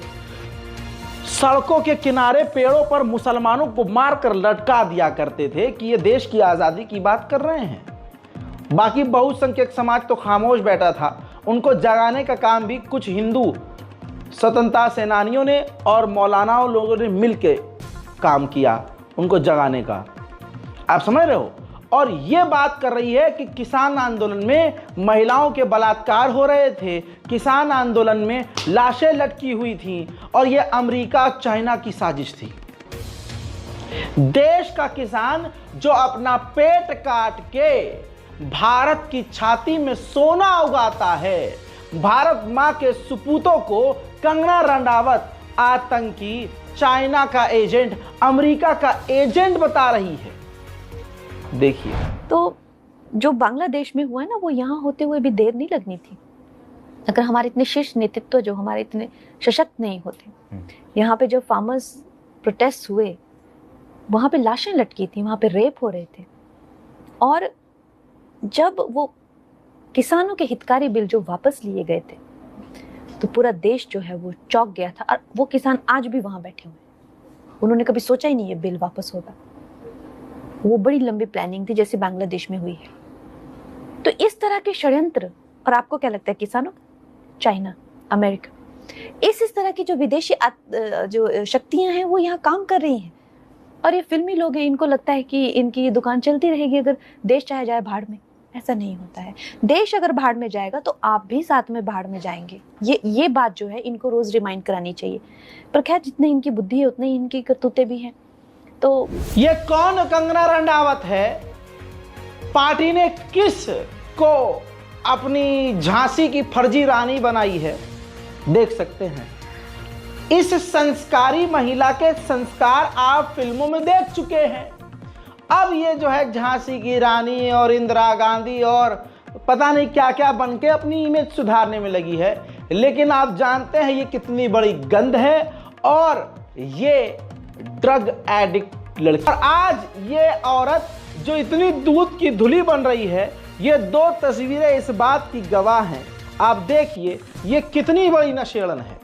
सड़कों के किनारे पेड़ों पर मुसलमानों को मारकर लटका दिया करते थे कि ये देश की आज़ादी की बात कर रहे हैं। बाकी बहुसंख्यक समाज तो खामोश बैठा था। उनको जगाने का काम भी कुछ हिंदू स्वतंत्रता सेनानियों ने और मौलानाओं लोगों ने मिलकर काम किया उनको जगाने का। आप समझ रहे हो? और ये बात कर रही है कि किसान आंदोलन में महिलाओं के बलात्कार हो रहे थे, किसान आंदोलन में लाशें लटकी हुई थीं, और ये अमेरिका चाइना की साजिश थी। देश का किसान जो अपना पेट काट के भारत की छाती में सोना उगाता है, भारत मां के सुपूतों को कंगना रनावत आतंकी, चाइना का एजेंट, अमेरिका का एजेंट बता रही है। देखिए, तो जो बांग्लादेश में हुआ है ना, वो यहाँ होते हुए भी देर नहीं लगनी थी। अगर हमारे इतने शीर्ष नेतृत्व जो हमारे इतने सशक्त नहीं होते, यहाँ पे जब फार्मर्स प्रोटेस्ट हुए, वहाँ पे लाशें लटकी थी, वहाँ पे रेप हो रहे थे, और जब वो किसानों के हितकारी बिल जो वापस लिए गए थे, तो पूरा देश जो है वो चौंक गया था। और वो किसान आज भी वहाँ बैठे हुए हैं, उन्होंने कभी सोचा ही नहीं ये बिल वापस होगा। वो बड़ी लंबी प्लानिंग थी, जैसे बांग्लादेश में हुई है। तो इस तरह के षड्यंत्र, और आपको क्या लगता है किसानों, चाइना, अमेरिका, इस तरह की जो विदेशी जो शक्तियां हैं वो यहाँ काम कर रही हैं। और ये फिल्मी लोग हैं, इनको लगता है कि इनकी दुकान चलती रहेगी अगर देश चाहे जाए भाड़ में। ऐसा नहीं होता है। देश अगर भाड़ में जाएगा तो आप भी साथ में भाड़ में जाएंगे। ये बात जो है इनको रोज रिमाइंड करानी चाहिए। पर खैर, जितनी इनकी बुद्धि है उतनी इनकी करतूतें भी हैं। तो ये कौन कंगना रनावत है? पार्टी ने किस को अपनी झांसी की फर्जी रानी बनाई है, देख सकते हैं। इस संस्कारी महिला के संस्कार आप फिल्मों में देख चुके हैं। अब ये जो है झांसी की रानी और इंदिरा गांधी और पता नहीं क्या क्या बन के अपनी इमेज सुधारने में लगी है। लेकिन आप जानते हैं ये कितनी बड़ी गंद है, और ये ड्रग एडिक्ट लड़की। और आज ये औरत जो इतनी दूध की धुली बन रही है, ये दो तस्वीरें इस बात की गवाह हैं। आप देखिए ये कितनी बड़ी नशेड़न है।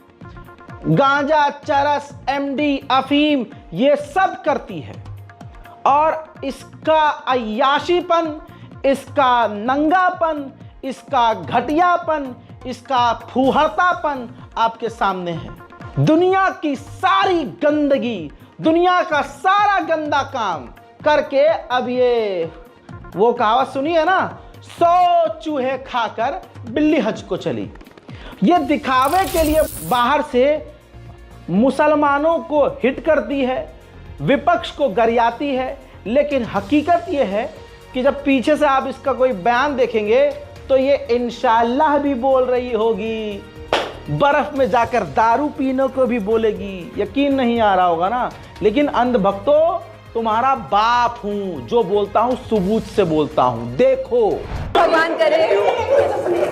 गांजा, चरस, एमडी, अफीम, ये सब करती है, और इसका अय्याशीपन, इसका नंगापन, इसका घटियापन, इसका फूहड़तापन आपके सामने है। दुनिया की सारी गंदगी, दुनिया का सारा गंदा काम करके अब ये वो कहावत सुनी है ना, 100 चूहे खाकर बिल्ली हज को चली। ये दिखावे के लिए बाहर से मुसलमानों को हिट करती है, विपक्ष को गरियाती है, लेकिन हकीकत ये है कि जब पीछे से आप इसका कोई बयान देखेंगे तो ये इंशाअल्लाह भी बोल रही होगी, बर्फ में जाकर दारू पीने को भी बोलेगी। यकीन नहीं आ रहा होगा ना, लेकिन अंधभक्तों, तुम्हारा बाप हूं, जो बोलता हूं सबूत से बोलता हूं। देखो, भगवान करे,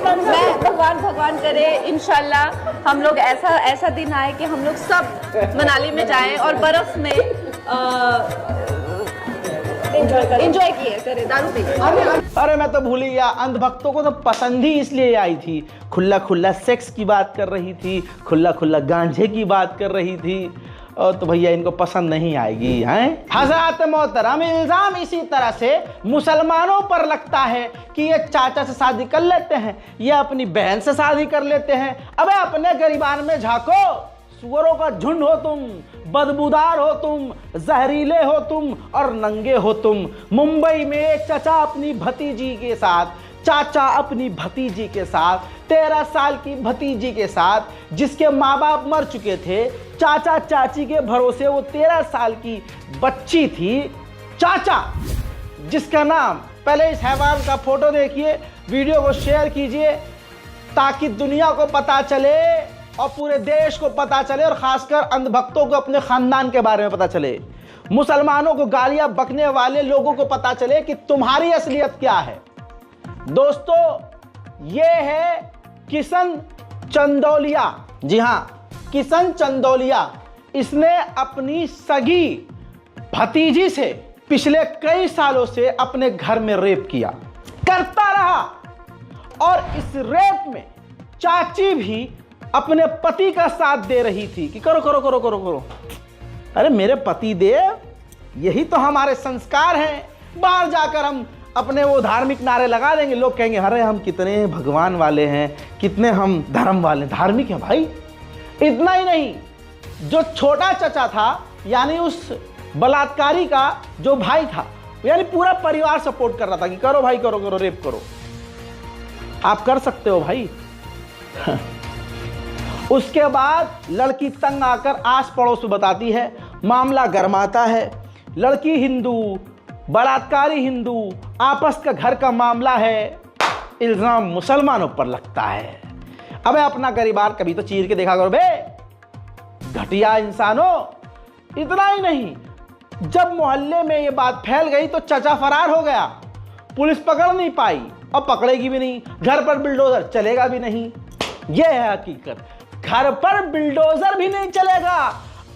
मैं भगवान करे इंशाल्लाह हम लोग ऐसा दिन आए कि हम लोग सब मनाली में जाएं और बर्फ में एंजॉय किए करें, दारू पी। अरे मैं तो भूल ही गया, अंधभक्तों को तो पसंद ही इसलिए आई थी। खुला खुला सेक्स की बात कर रही थी, खुला खुला गांजे की बात कर रही थी, और तो भैया इनको पसंद नहीं आएगी। हैं हज़रात मोहतरम, इल्ज़ाम इसी तरह से मुसलमानों पर लगता है कि ये चाचा से शादी कर लेते हैं, ये अपनी बहन से शादी कर लेते हैं। अबे अपने गरीबान में झांको, सुअरों का झुंड हो तुम, बदबूदार हो तुम, जहरीले हो तुम और नंगे हो तुम। मुंबई में एक चाचा अपनी भतीजी के साथ, चाचा अपनी भतीजी के साथ, 13 साल की भतीजी के साथ, जिसके माँ बाप मर चुके थे, चाचा चाची के भरोसे वो 13 साल की बच्ची थी। चाचा जिसका नाम पहले इस हैवान का फोटो देखिए, वीडियो को शेयर कीजिए ताकि दुनिया को पता चले और पूरे देश को पता चले और खासकर अंधभक्तों को अपने खानदान के बारे में पता चले, मुसलमानों को गालियां बकने वाले लोगों को पता चले कि तुम्हारी असलियत क्या है। दोस्तों ये है किशन चंदौलिया, जी हां किशन चंदौलिया। इसने अपनी सगी भतीजी से पिछले कई सालों से अपने घर में रेप किया, करता रहा और इस रेप में चाची भी अपने पति का साथ दे रही थी कि करो करो करो करो करो। अरे मेरे पति देव, यही तो हमारे संस्कार हैं। बाहर जाकर हम अपने वो धार्मिक नारे लगा देंगे, लोग कहेंगे अरे हम कितने भगवान वाले हैं, कितने हम धर्म वाले, धार्मिक हैं भाई। इतना ही नहीं, जो छोटा चचा था यानी उस बलात्कारी का जो भाई था, यानी पूरा परिवार सपोर्ट कर रहा था कि करो भाई करो करो, रेप करो, आप कर सकते हो भाई। उसके बाद लड़की तंग आकर आस पड़ोस में बताती है, मामला गर्माता है, लड़की हिंदू, बलात्कारी हिंदू, आपस का घर का मामला है, इल्जाम मुसलमानों पर लगता है। अबे अपना गरीबान कभी तो चीर के देखा करो बे, घटिया इंसानों। इतना ही नहीं, जब मोहल्ले में ये बात फैल गई तो चचा फरार हो गया, पुलिस पकड़ नहीं पाई और पकड़ेगी भी नहीं, घर पर बिल्डोजर चलेगा भी नहीं। यह है हकीकत, घर पर बिल्डोजर भी नहीं चलेगा।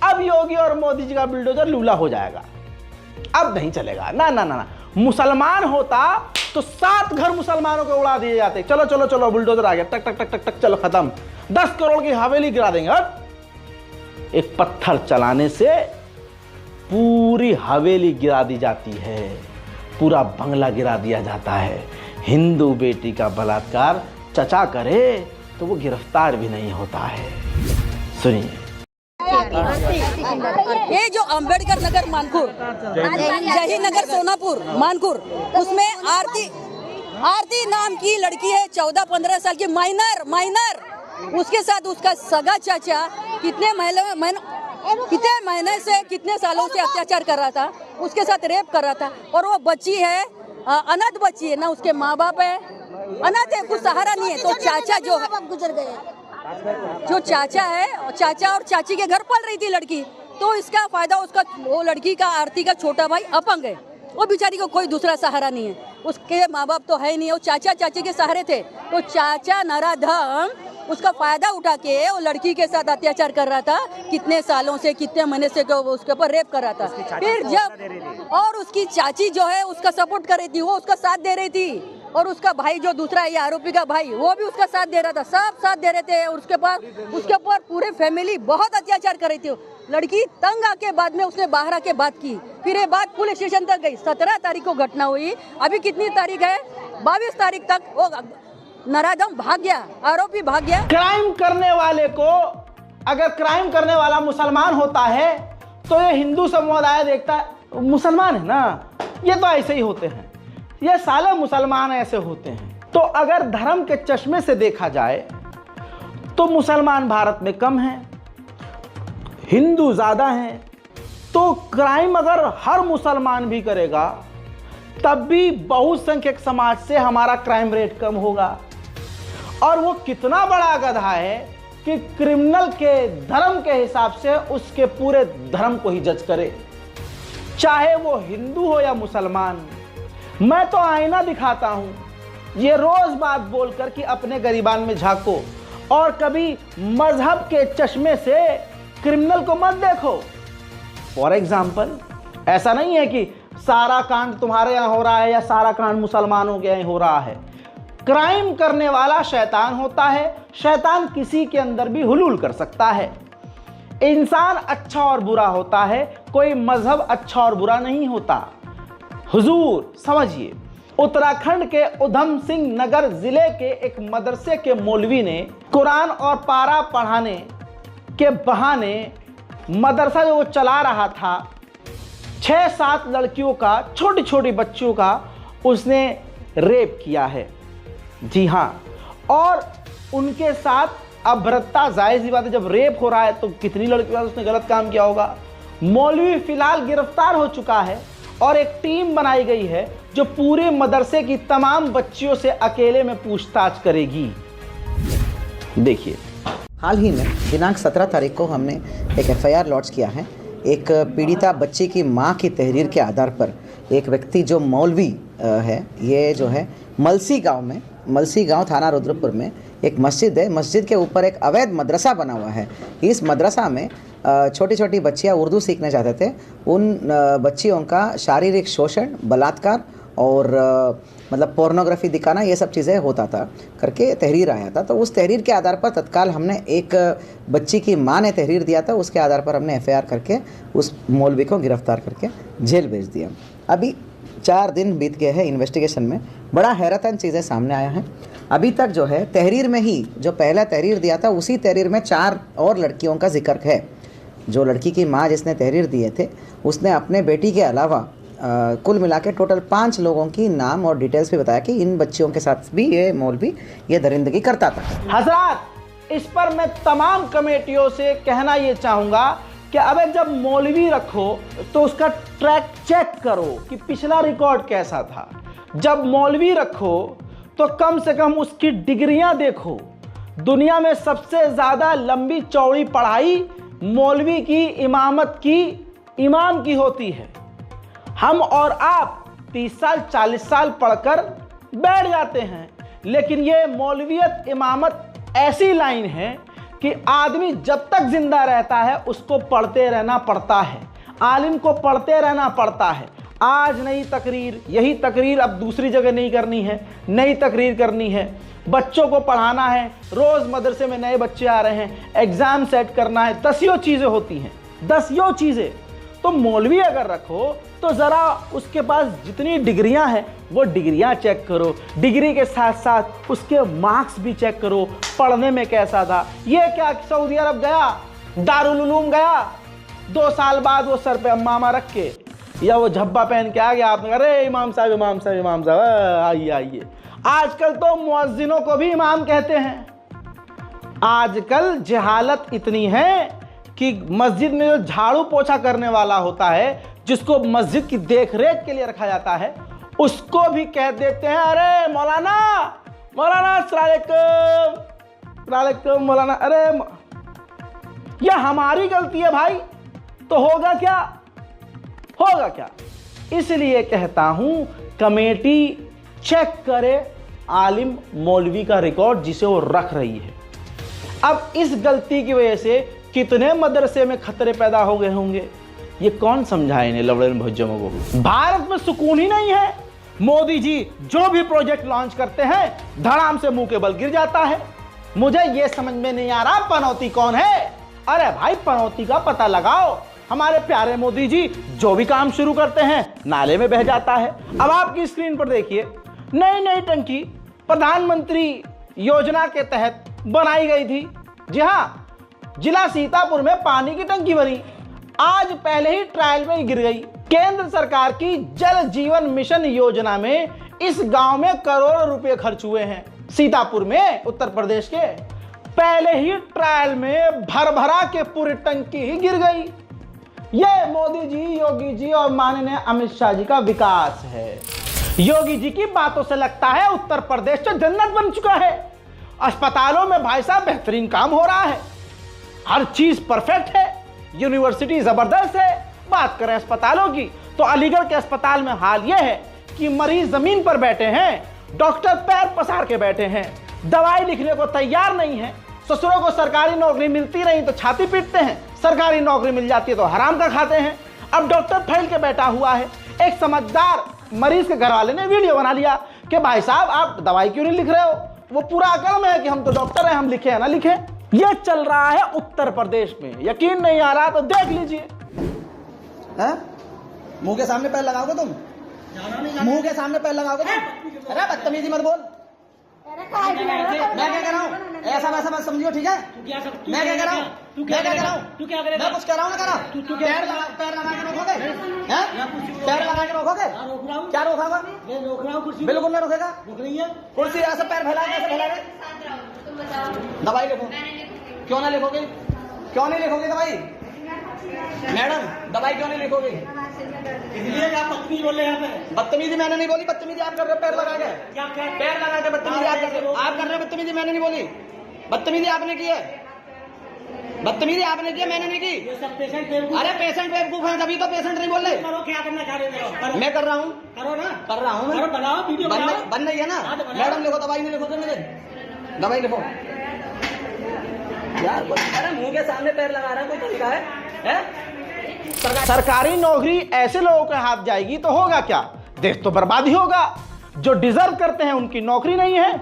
अब योगी और मोदी जी का बिल्डोजर लूला हो जाएगा, अब नहीं चलेगा। ना ना ना ना, मुसलमान होता तो 7 घर मुसलमानों के उड़ा दिए जाते। चलो चलो चलो बुलडोजर आ गया, टक टक टक टक टक, चलो खत्म, 10 करोड़ की हवेली गिरा देंगे। एक पत्थर चलाने से पूरी हवेली गिरा दी जाती है, पूरा बंगला गिरा दिया जाता है। हिंदू बेटी का बलात्कार चचा करे तो वो गिरफ्तार भी नहीं होता है। सुनिए, ये जो अंबेडकर नगर मानपुर, जही नगर सोनापुर मानपुर, उसमें आरती नाम की लड़की है, 14-15 साल की, माइनर। उसके साथ उसका सगा चाचा कितने महीने से, कितने सालों से अत्याचार कर रहा था, उसके साथ रेप कर रहा था। और वो बच्ची है, अनाथ बच्ची है ना, उसके माँ बाप है अनाथ है, कुछ सहारा नहीं है। तो चाचा जो है, गुजर गए, जो चाचा है, चाचा और चाची के घर पल रही थी लड़की, तो इसका फायदा उसका, वो लड़की का, आरती का छोटा भाई अपंग है, वो बेचारी को कोई दूसरा सहारा नहीं है, उसके माँ बाप तो है ही नहीं, वो चाचा चाची के सहारे थे। तो चाचा नराधम उसका फायदा उठा के वो लड़की के साथ अत्याचार कर रहा था, कितने सालों से, कितने महीने से उसके ऊपर रेप कर रहा था। फिर जब, और उसकी चाची जो है उसका सपोर्ट कर रही थी, वो उसका साथ दे रही थी, और उसका भाई जो दूसरा है आरोपी का भाई, वो भी उसका साथ दे रहा था, सब साथ दे रहे थे। और उसके ऊपर पूरे फैमिली बहुत अत्याचार कर रही थी। लड़की तंग आके बाद में उसने बाहर आके बात की, फिर ये बात पुलिस स्टेशन तक गई। 17 तारीख को घटना हुई, अभी कितनी तारीख है, 22 तारीख तक वो नराधम भाग गया, आरोपी भाग गया। क्राइम करने वाले को, अगर क्राइम करने वाला मुसलमान होता है तो ये हिंदू समुदाय देखता है मुसलमान है ना, ये तो ऐसे ही होते हैं, ये साले मुसलमान ऐसे होते हैं। तो अगर धर्म के चश्मे से देखा जाए तो मुसलमान भारत में कम हैं, हिंदू ज्यादा हैं। तो क्राइम अगर हर मुसलमान भी करेगा तब भी बहुसंख्यक समाज से हमारा क्राइम रेट कम होगा। और वो कितना बड़ा गधा है कि क्रिमिनल के धर्म के हिसाब से उसके पूरे धर्म को ही जज करे, चाहे वो हिंदू हो या मुसलमान। मैं तो आईना दिखाता हूं, ये रोज बात बोलकर कि अपने गरीबान में झांको और कभी मजहब के चश्मे से क्रिमिनल को मत देखो। फॉर एग्जाम्पल, ऐसा नहीं है कि सारा कांड तुम्हारे यहाँ हो रहा है या सारा कांड मुसलमानों के यहाँ हो रहा है। क्राइम करने वाला शैतान होता है, शैतान किसी के अंदर भी हुलूल कर सकता है। इंसान अच्छा और बुरा होता है, कोई मजहब अच्छा और बुरा नहीं होता। हुजूर समझिए, उत्तराखंड के उधम सिंह नगर जिले के एक मदरसे के मौलवी ने कुरान और पारा पढ़ाने के बहाने मदरसा जो वो चला रहा था, 6-7 लड़कियों का, छोटी छोटी बच्चियों का उसने रेप किया है। जी हाँ, और उनके साथ अभद्रता, जायज़ ही बात है, जब रेप हो रहा है तो कितनी लड़कियों के साथ उसने गलत काम किया होगा। मौलवी फिलहाल गिरफ्तार हो चुका है और एक टीम बनाई गई है जो पूरे मदरसे की तमाम बच्चियों से अकेले में पूछताछ करेगी। देखिए, हाल ही में दिनांक 17 तारीख को हमने एक FIR लॉन्च किया है। एक पीड़िता बच्ची की मां की तहरीर के आधार पर एक व्यक्ति जो मौलवी है, ये जो है मलसी गांव थाना रुद्रपुर में एक मस्जिद है। मस्जिद के ऊपर एक अवैध मदरसा बना हुआ है। इस मदरसा में छोटी छोटी बच्चियां उर्दू सीखना चाहते थे। उन बच्चियों का शारीरिक शोषण, बलात्कार और मतलब पोर्नोग्राफी दिखाना, ये सब चीज़ें होता था करके तहरीर आया था। तो उस तहरीर के आधार पर तत्काल हमने, एक बच्ची की मां ने तहरीर दिया था, उसके आधार पर हमने FIR करके उस मौलवी को गिरफ्तार करके जेल भेज दिया। अभी 4 दिन बीत गए हैं इन्वेस्टिगेशन में। बड़ा हैरतन चीज़ें सामने आया है। अभी तक जो है तहरीर में ही जो पहला तहरीर दिया था, उसी तहरीर में 4 और लड़कियों का जिक्र है। जो लड़की की माँ जिसने तहरीर दिए थे, उसने अपने बेटी के अलावा कुल मिला के टोटल 5 लोगों की नाम और डिटेल्स भी बताया कि इन बच्चियों के साथ भी ये मौलवी ये दरिंदगी करता था। हजरात, इस पर मैं तमाम कमेटियों से कहना ये चाहूँगा कि अब जब मौलवी रखो तो उसका ट्रैक चेक करो कि पिछला रिकॉर्ड कैसा था। जब मौलवी रखो तो कम से कम उसकी डिग्रियां देखो। दुनिया में सबसे ज़्यादा लंबी चौड़ी पढ़ाई मौलवी की, इमामत की, इमाम की होती है। हम और आप 30 साल 40 साल पढ़कर बैठ जाते हैं, लेकिन ये मौलवियत, इमामत ऐसी लाइन है कि आदमी जब तक जिंदा रहता है उसको पढ़ते रहना पड़ता है। आलिम को पढ़ते रहना पड़ता है। आज नई तकरीर, यही तकरीर अब दूसरी जगह नहीं करनी है, नई तकरीर करनी है। बच्चों को पढ़ाना है, रोज़ मदरसे में नए बच्चे आ रहे हैं, एग्ज़ाम सेट करना है, 10 चीज़ें होती हैं, 10 चीज़ें। तो मौलवी अगर रखो तो ज़रा उसके पास जितनी डिग्रियां हैं वो डिग्रियां चेक करो। डिग्री के साथ साथ उसके मार्क्स भी चेक करो, पढ़ने में कैसा था। ये क्या सऊदी अरब गया, दारुल उलूम गया, 2 साल बाद वो सर पे अम्मामा रख के या वो झब्बा पहन के आ गया, आपने कहा अरे इमाम साहब इमाम साहब इमाम साहब आइए आइए। आजकल तो मुअज्जिनों को भी इमाम कहते हैं। आजकल जहालत इतनी है कि मस्जिद में जो झाड़ू पोछा करने वाला होता है, जिसको मस्जिद की देखरेख के लिए रखा जाता है, उसको भी कह देते हैं अरे मौलाना मौलाना सलालेकुम मौलाना। अरे यह हमारी गलती है भाई, तो होगा क्या, होगा क्या। इसलिए कहता हूं कमेटी चेक करे आलिम मौलवी का रिकॉर्ड जिसे वो रख रही है। अब इस गलती की वजह से कितने मदरसे में खतरे पैदा हो गए होंगे, ये कौन समझाए इन्हें लवड़न भुज्जमों को। भारत में सुकून ही नहीं है। मोदी जी जो भी प्रोजेक्ट लॉन्च करते हैं धड़ाम से मुंह के बल गिर जाता है। मुझे ये समझ में नहीं आ रहा पनौती कौन है। अरे भाई पनौती का पता लगाओ। हमारे प्यारे मोदी जी जो भी काम शुरू करते हैं नाले में बह जाता है। अब आपकी स्क्रीन पर देखिए, नई नई टंकी प्रधानमंत्री योजना के तहत बनाई गई थी। जी हाँ, जिला सीतापुर में पानी की टंकी बनी, आज पहले ही ट्रायल में गिर गई। केंद्र सरकार की जल जीवन मिशन योजना में इस गांव में करोड़ों रुपए खर्च हुए हैं। सीतापुर में, उत्तर प्रदेश के, पहले ही ट्रायल में भरभरा के पूरी टंकी ही गिर गई। यह मोदी जी, योगी जी और माननीय अमित शाह जी का विकास है। योगी जी की बातों से लगता है उत्तर प्रदेश तो जन्नत बन चुका है। अस्पतालों में भाई साहब बेहतरीन काम हो रहा है, हर चीज परफेक्ट है, यूनिवर्सिटी जबरदस्त है। बात करें अस्पतालों की तो अलीगढ़ के अस्पताल में हाल यह है कि मरीज जमीन पर बैठे हैं, डॉक्टर पैर पसार के बैठे हैं, दवाई लिखने को तैयार नहीं है। ससुरों को सरकारी नौकरी मिलती नहीं तो छाती पीटते हैं, सरकारी नौकरी मिल जाती है तो हराम का खाते हैं। अब डॉक्टर फैल के बैठा हुआ है। एक समझदार मरीज के घर वाले ने वीडियो बना लिया कि भाई साहब आप दवाई क्यों नहीं लिख रहे हो। वो पूरा अकल में है कि हम तो डॉक्टर हैं, हम लिखे या ना लिखे। ये चल रहा है उत्तर प्रदेश में। यकीन नहीं आ रहा तो देख लीजिए। मुंह के सामने पैर लगाओगे तुम, मुंह के सामने पैर लगाओगे तुम। अरे बदतमीजी मत बोल। मैं क्या कह रहा हूँ, ऐसा वैसा मत समझियो, ठीक है। मैं क्या कह रहा हूँ, मैं कुछ कह रहा हूँ ना, कह रहा हूँ। पैर लगा के रोकोगे, पैर लगा के रोकोगे, क्या रोकागा? बिल्कुल नहीं रोकेगा। कुर्सी ऐसे पैर फैला के दवाई लिखो। क्यों ना लिखोगे, क्यों नहीं लिखोगे दवाई? मैडम दवाई क्यों नहीं लिखोगे? इसलिए आप बदतमीजी मैंने नहीं बोली, बदतमीजी आप कर रहे हो पैर लगा के, पैर लगा के बदतमीजी आप कर रहे हो, बदतमीजी मैंने नहीं बोली, बदतमीजी आपने की है, बदतमीजी आपने की, मैंने नहीं की। अरे पेशेंट बेवकूफ है तभी तो पेशेंट नहीं बोल रहे। क्या करना चाह रहे हो? मैं कर रहा हूँ, करो ना, कर रहा हूँ मैं, बनाओ वीडियो बन रही है ना। मैडम लिखो, दवाई नहीं लिखो तो मेरे, दवाई लिखो यार। अरे मुंह के सामने पैर लगा रहा है, कोई तरीका है? सरकारी नौकरी ऐसे लोगों के हाथ जाएगी तो होगा क्या? देश तो बर्बाद ही होगा। जो डिजर्व करते हैं उनकी नौकरी नहीं है।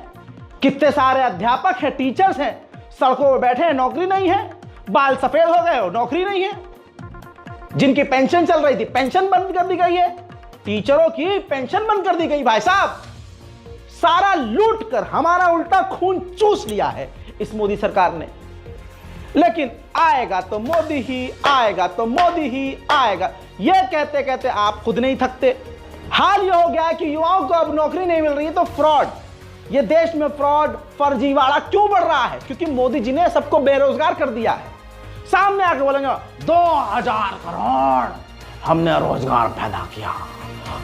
कितने सारे अध्यापक हैं, टीचर्स हैं, सड़कों पर बैठे हैं, नौकरी नहीं है। बाल सफेद हो गए हो, नौकरी नहीं है। जिनकी पेंशन चल रही थी, पेंशन बंद कर दी गई है। टीचरों की पेंशन बंद कर दी गई। भाई साहब, सारा लूट कर हमारा उल्टा खून चूस लिया है इस मोदी सरकार ने। लेकिन आएगा तो मोदी ही आएगा, तो मोदी ही आएगा, यह कहते कहते आप खुद नहीं थकते। हाल यह हो गया है कि युवाओं को अब नौकरी नहीं मिल रही है तो फ्रॉड, ये देश में फ्रॉड, फर्जीवाड़ा क्यों बढ़ रहा है? क्योंकि मोदी जी ने सबको बेरोजगार कर दिया है। सामने आके बोलेंगे 2000 करोड़ हमने रोजगार पैदा किया,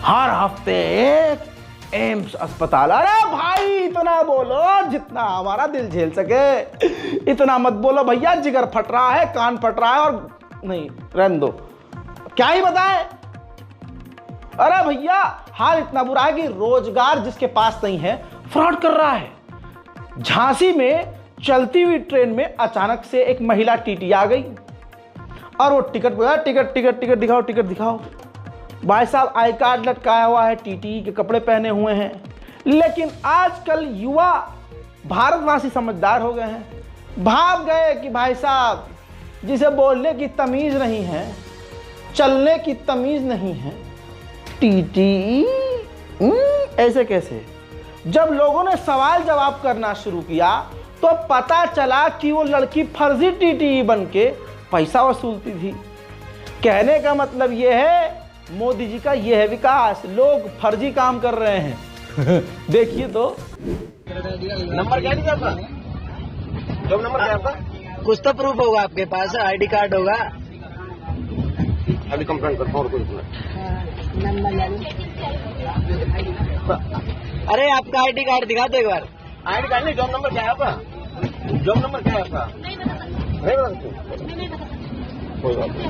हर हफ्ते एक एम्स अस्पताल। अरे भाई इतना बोलो जितना हमारा दिल झेल सके, इतना मत बोलो भैया, जिगर फट रहा है, कान फट रहा है और नहीं, रहने दो, क्या ही बताएं। अरे भैया हाल इतना बुरा है कि रोजगार जिसके पास नहीं है फ्रॉड कर रहा है। झांसी में चलती हुई ट्रेन में अचानक से एक महिला टीटी आ गई और वो टिकट दिखाओ, टिकट दिखाओ। भाई साहब आई कार्ड लटकाया हुआ है, टीटी के कपड़े पहने हुए हैं। लेकिन आजकल युवा भारतवासी समझदार हो गए हैं, भाग गए कि भाई साहब जिसे बोलने की तमीज नहीं है, चलने की तमीज नहीं है, टीटी ऐसे कैसे? जब लोगों ने सवाल जवाब करना शुरू किया तो पता चला कि वो लड़की फर्जी टीटी बन के पैसा वसूलती थी। कहने का मतलब ये है मोदी जी का ये है विकास, लोग फर्जी काम कर रहे हैं। देखिए तो नंबर क्या है आपका? जॉब नंबर क्या है आपका? कुछ तो प्रूफ होगा आपके पास, आईडी कार्ड होगा। अभी कंप्लेंट करता हूँ। अरे आपका आईडी कार्ड दिखा दो एक बार। आईडी कार्ड नहीं, जॉब नंबर क्या है आपका? जॉब नंबर क्या है आपका? नहीं बता। कोई बात नहीं।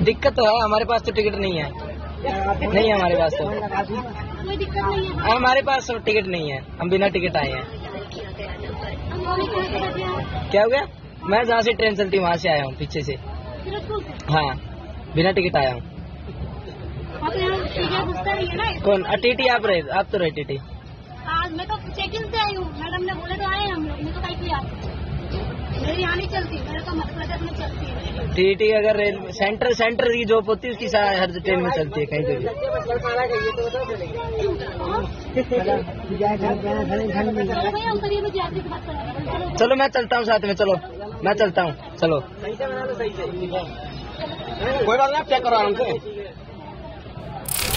दिक्कत तो है, हमारे पास तो टिकट नहीं है। नहीं हमारे पास तो कोई दिक्कत नहीं है। हमारे पास तो टिकट नहीं है, हम बिना टिकट आए हैं। क्या हो गया? मैं जहाँ से ट्रेन चलती वहाँ से आया हूँ, पीछे से। हाँ बिना टिकट आया हूँ। कौन टीटी? आप रहे? आप तो रहे टीटी। मैं तो चेकिंग से आई हूँ, मैडम ने बोले तो आए हम लोग, मैं तो कहीं किया, मेरी यहाँ नहीं चलती, मेरे तो मध्य प्रदेश में चलती है टीटी। अगर रेल सेंटर की जॉब होती है उसकी हर ट्रेन में चलती है, कहीं पे भी। चलो मैं चलता हूँ साथ में, चलो मैं चलता हूँ, चलो। कोई बात नहीं, आप चेक करो आराम से।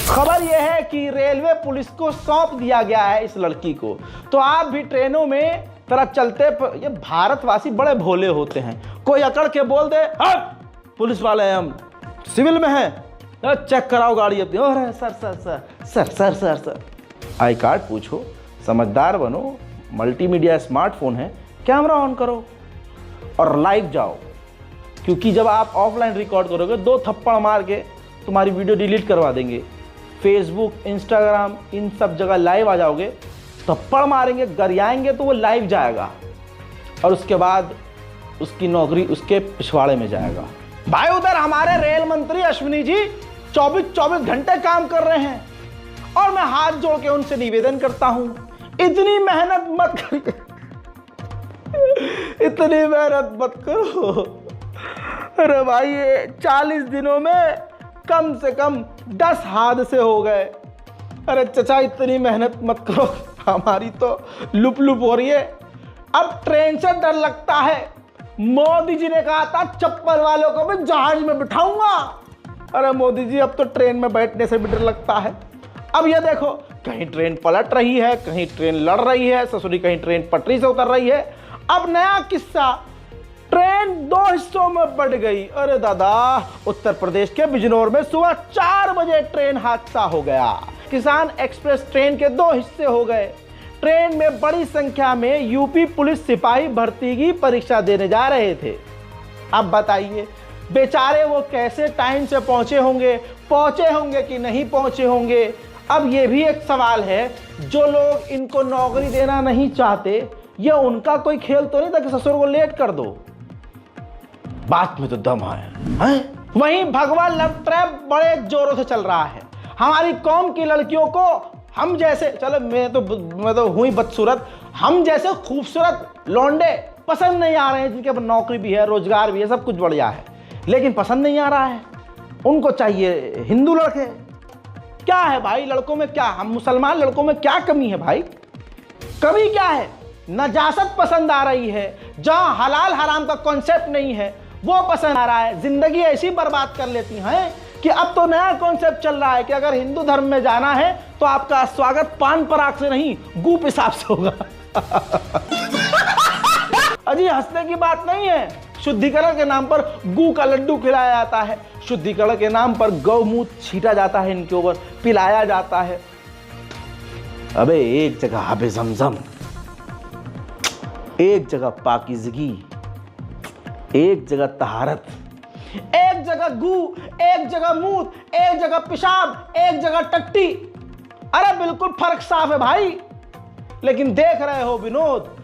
खबर यह है कि रेलवे पुलिस को सौंप दिया गया है इस लड़की को। तो आप भी ट्रेनों में तरह चलते, ये भारतवासी बड़े भोले होते हैं, कोई अकड़ के बोल दे पुलिस वाले हैं, हम सिविल में हैं, चेक कराओ गाड़ी अपनी। अरे sir sir sir sir sir sir sir I card पूछो, समझदार बनो, मल्टीमीडिया स्मार्टफोन है, कैमरा ऑन करो और लाइव जाओ। क्योंकि जब आप ऑफलाइन रिकॉर्ड करोगे 2 थप्पड़ मार के तुम्हारी वीडियो डिलीट करवा देंगे। फेसबुक, इंस्टाग्राम, इन सब जगह लाइव आ जाओगे, थप्पड़ मारेंगे, गरियाएंगे तो वो लाइव जाएगा और उसके बाद उसकी नौकरी उसके पिछवाड़े में जाएगा। भाई उधर हमारे रेल मंत्री अश्विनी जी 24 घंटे काम कर रहे हैं और मैं हाथ जोड़ के उनसे निवेदन करता हूं, इतनी मेहनत मत करिए, इतनी मेहनत मत करो। अरे भाई 40 दिनों में कम से कम 10 हादसे हो गए। अरे चचा इतनी मेहनत मत करो, हमारी तो लुप लुप हो रही है। अब ट्रेन से डर लगता है। मोदी जी ने कहा था चप्पल वालों को मैं जहाज में बिठाऊंगा। अरे मोदी जी अब तो ट्रेन में बैठने से भी डर लगता है। अब ये देखो, कहीं ट्रेन पलट रही है, कहीं ट्रेन लड़ रही है, ससुरी कहीं ट्रेन पटरी से उतर रही है। अब नया किस्सा ट्रेन 2 हिस्सों में बट गई। अरे दादा, उत्तर प्रदेश के बिजनौर में सुबह 4 बजे ट्रेन हादसा हो गया। किसान एक्सप्रेस ट्रेन के 2 हिस्से हो गए। ट्रेन में बड़ी संख्या में यूपी पुलिस सिपाही भर्ती की परीक्षा देने जा रहे थे। अब बताइए बेचारे वो कैसे टाइम से पहुंचे होंगे कि नहीं पहुंचे होंगे। अब ये भी एक सवाल है, जो लोग इनको नौकरी देना नहीं चाहते, ये उनका कोई खेल तो नहीं था कि ससुर को लेट कर दो। बात में तो दम है? वहीं भगवा लव ट्रैप बड़े जोरों से चल रहा है। हमारी कौम की लड़कियों को हम जैसे, चलो मैं तो हुई बदसूरत, हम जैसे खूबसूरत लौंडे पसंद नहीं आ रहे हैं, जिनके नौकरी भी है, रोजगार भी है, सब कुछ बढ़िया है, लेकिन पसंद नहीं आ रहा है। उनको चाहिए हिंदू लड़के। क्या है भाई लड़कों में, क्या हम मुसलमान लड़कों में क्या कमी है भाई? कमी क्या है? नजासत पसंद आ रही है, जहां हलाल हराम का कॉन्सेप्ट नहीं है वो पसंद आ रहा है। जिंदगी ऐसी बर्बाद कर लेती हैं कि अब तो नया कॉन्सेप्ट चल रहा है कि अगर हिंदू धर्म में जाना है तो आपका स्वागत पान पराग से नहीं, गू पेशाब से होगा। अजी हंसने की बात नहीं है। शुद्धिकरण के नाम पर गू का लड्डू खिलाया जाता है, शुद्धिकरण के नाम पर गौमूत्र छीटा जाता है, इनके ऊपर पिलाया जाता है। अबे एक जगह आबे ज़मज़म, एक जगह पाकीज़गी, एक जगह तहारत, एक जगह गू, एक जगह मूत, एक जगह पेशाब, एक जगह टट्टी। अरे बिल्कुल फर्क साफ है भाई। लेकिन देख रहे हो विनोद,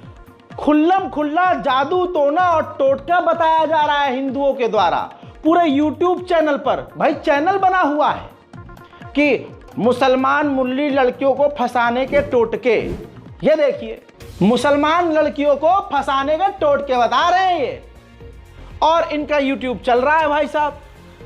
खुल्लम खुल्ला जादू टोना और टोटका बताया जा रहा है हिंदुओं के द्वारा पूरे यूट्यूब चैनल पर। भाई चैनल बना हुआ है कि मुसलमान मुल्ली लड़कियों को फंसाने के टोटके। ये देखिए, मुसलमान लड़कियों को फंसाने के टोटके बता रहे हैं ये, और इनका यूट्यूब चल रहा है। भाई साहब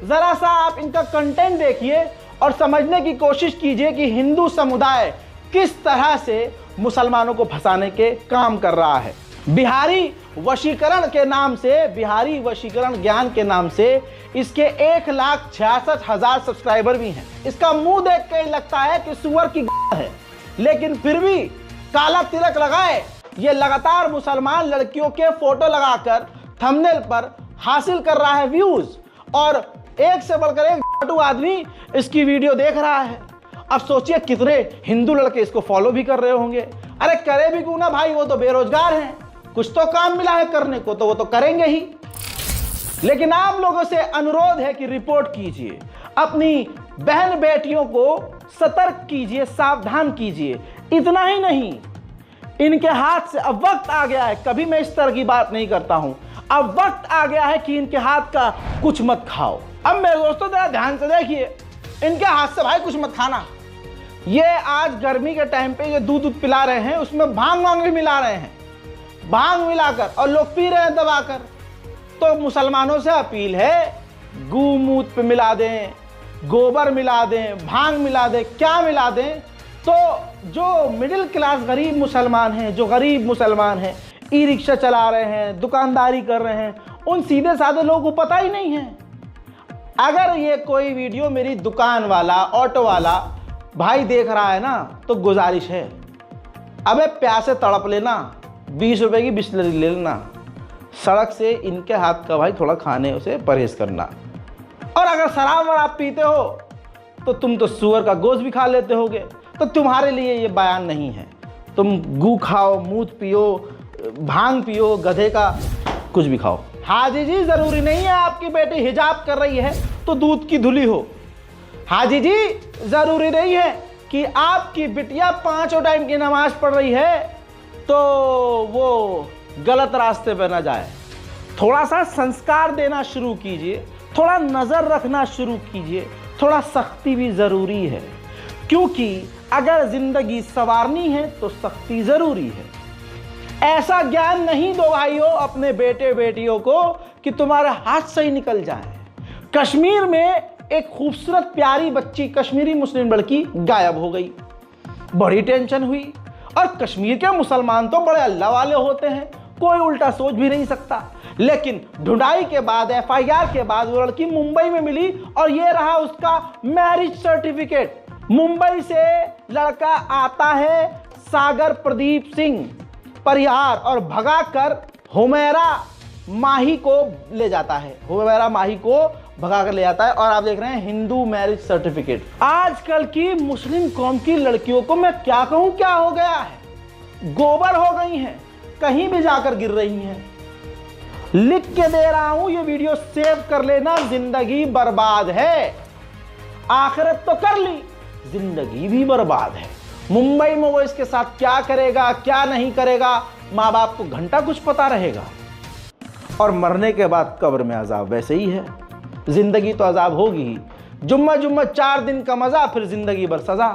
जरा सा आप इनका कंटेंट देखिए और समझने की कोशिश कीजिए कि हिंदू समुदाय किस तरह से मुसलमानों को फंसाने के काम कर रहा है। बिहारी वशीकरण के नाम से, बिहारी वशीकरण ज्ञान के नाम से इसके 1,66,000 सब्सक्राइबर भी हैं। इसका मुंह देख के लगता है कि सुअर की है, लेकिन फिर भी काला तिलक लगाए ये लगातार मुसलमान लड़कियों के फोटो लगाकर थंबनेल पर हासिल कर रहा है व्यूज, और एक से बढ़कर एक आदमी इसकी वीडियो देख रहा है। अब सोचिए कितने हिंदू लड़के इसको फॉलो भी कर रहे होंगे। अरे करे भी क्यों ना भाई, वो तो बेरोजगार हैं, कुछ तो काम मिला है करने को तो वो तो करेंगे ही। लेकिन आप लोगों से अनुरोध है कि रिपोर्ट कीजिए, अपनी बहन बेटियों को सतर्क कीजिए, सावधान कीजिए। इतना ही नहीं, इनके हाथ से अब वक्त आ गया है, कभी मैं इस तरह की बात नहीं करता हूं, अब वक्त आ गया है कि इनके हाथ का कुछ मत खाओ। अब मेरे दोस्तों जरा ध्यान से देखिए, इनके हाथ से भाई कुछ मत खाना। ये आज गर्मी के टाइम पे ये दूध पिला रहे हैं, उसमें भांग भी मिला रहे हैं, भांग मिलाकर, और लोग पी रहे हैं दबाकर। तो मुसलमानों से अपील है, गूमूत पे मिला दें, गोबर मिला दें, भांग मिला दें, क्या मिला दें, तो जो मिडिल क्लास गरीब मुसलमान हैं, जो गरीब मुसलमान हैं, ई रिक्शा चला रहे हैं, दुकानदारी कर रहे हैं, उन सीधे साधे लोगों को पता ही नहीं है। अगर ये कोई वीडियो मेरी दुकान वाला, ऑटो वाला भाई देख रहा है ना, तो गुजारिश है, अबे प्यासे तड़प लेना, 20 रुपए की बिस्लरी ले लेना, सड़क से इनके हाथ का भाई थोड़ा खाने से परहेज करना। और अगर शराब वराब पीते हो तो तुम तो सुअर का गोश्त भी खा लेते होगे, तो तुम्हारे लिए ये बयान नहीं है। तुम गू खाओ, मूत पियो, भांग पियो, गधे का कुछ भी खाओ। हाजी जी जरूरी नहीं है आपकी बेटी हिजाब कर रही है तो दूध की धुली हो। हाजी जी जरूरी नहीं है कि आपकी बिटिया 5 टाइम की नमाज पढ़ रही है तो वो गलत रास्ते पर ना जाए। थोड़ा सा संस्कार देना शुरू कीजिए, थोड़ा नजर रखना शुरू कीजिए, थोड़ा सख्ती भी जरूरी है, क्योंकि अगर जिंदगी संवारनी है तो सख्ती जरूरी है। ऐसा ज्ञान नहीं दो भाइयों अपने बेटे बेटियों को कि तुम्हारे हाथ से ही निकल जाए। कश्मीर में एक खूबसूरत प्यारी बच्ची, कश्मीरी मुस्लिम लड़की गायब हो गई, बड़ी टेंशन हुई। और कश्मीर के मुसलमान तो बड़े अल्लाह वाले होते हैं, कोई उल्टा सोच भी नहीं सकता। लेकिन ढूंढाई के बाद, FIR के बाद वो लड़की मुंबई में मिली और ये रहा उसका मैरिज सर्टिफिकेट। मुंबई से लड़का आता है सागर प्रदीप सिंह परिहार और भगाकर हुमैरा माही को ले जाता है, हुवैरा माही को भगा कर ले जाता है। और आप देख रहे हैं हिंदू मैरिज सर्टिफिकेट। आजकल की मुस्लिम कौम की लड़कियों को मैं क्या कहूं, क्या हो गया है, गोबर हो गई हैं, कहीं भी जाकर गिर रही हैं। लिख के दे रहा हूं, ये वीडियो सेव कर लेना, जिंदगी बर्बाद है। आखिरत तो कर ली, जिंदगी भी बर्बाद है। मुंबई में वो इसके साथ क्या करेगा क्या नहीं करेगा, माँ बाप को घंटा कुछ पता रहेगा। और मरने के बाद कब्र में अजाब वैसे ही है, जिंदगी तो अजाब होगी ही। जुम्मा 4 दिन का मजा, फिर जिंदगी भर सजा,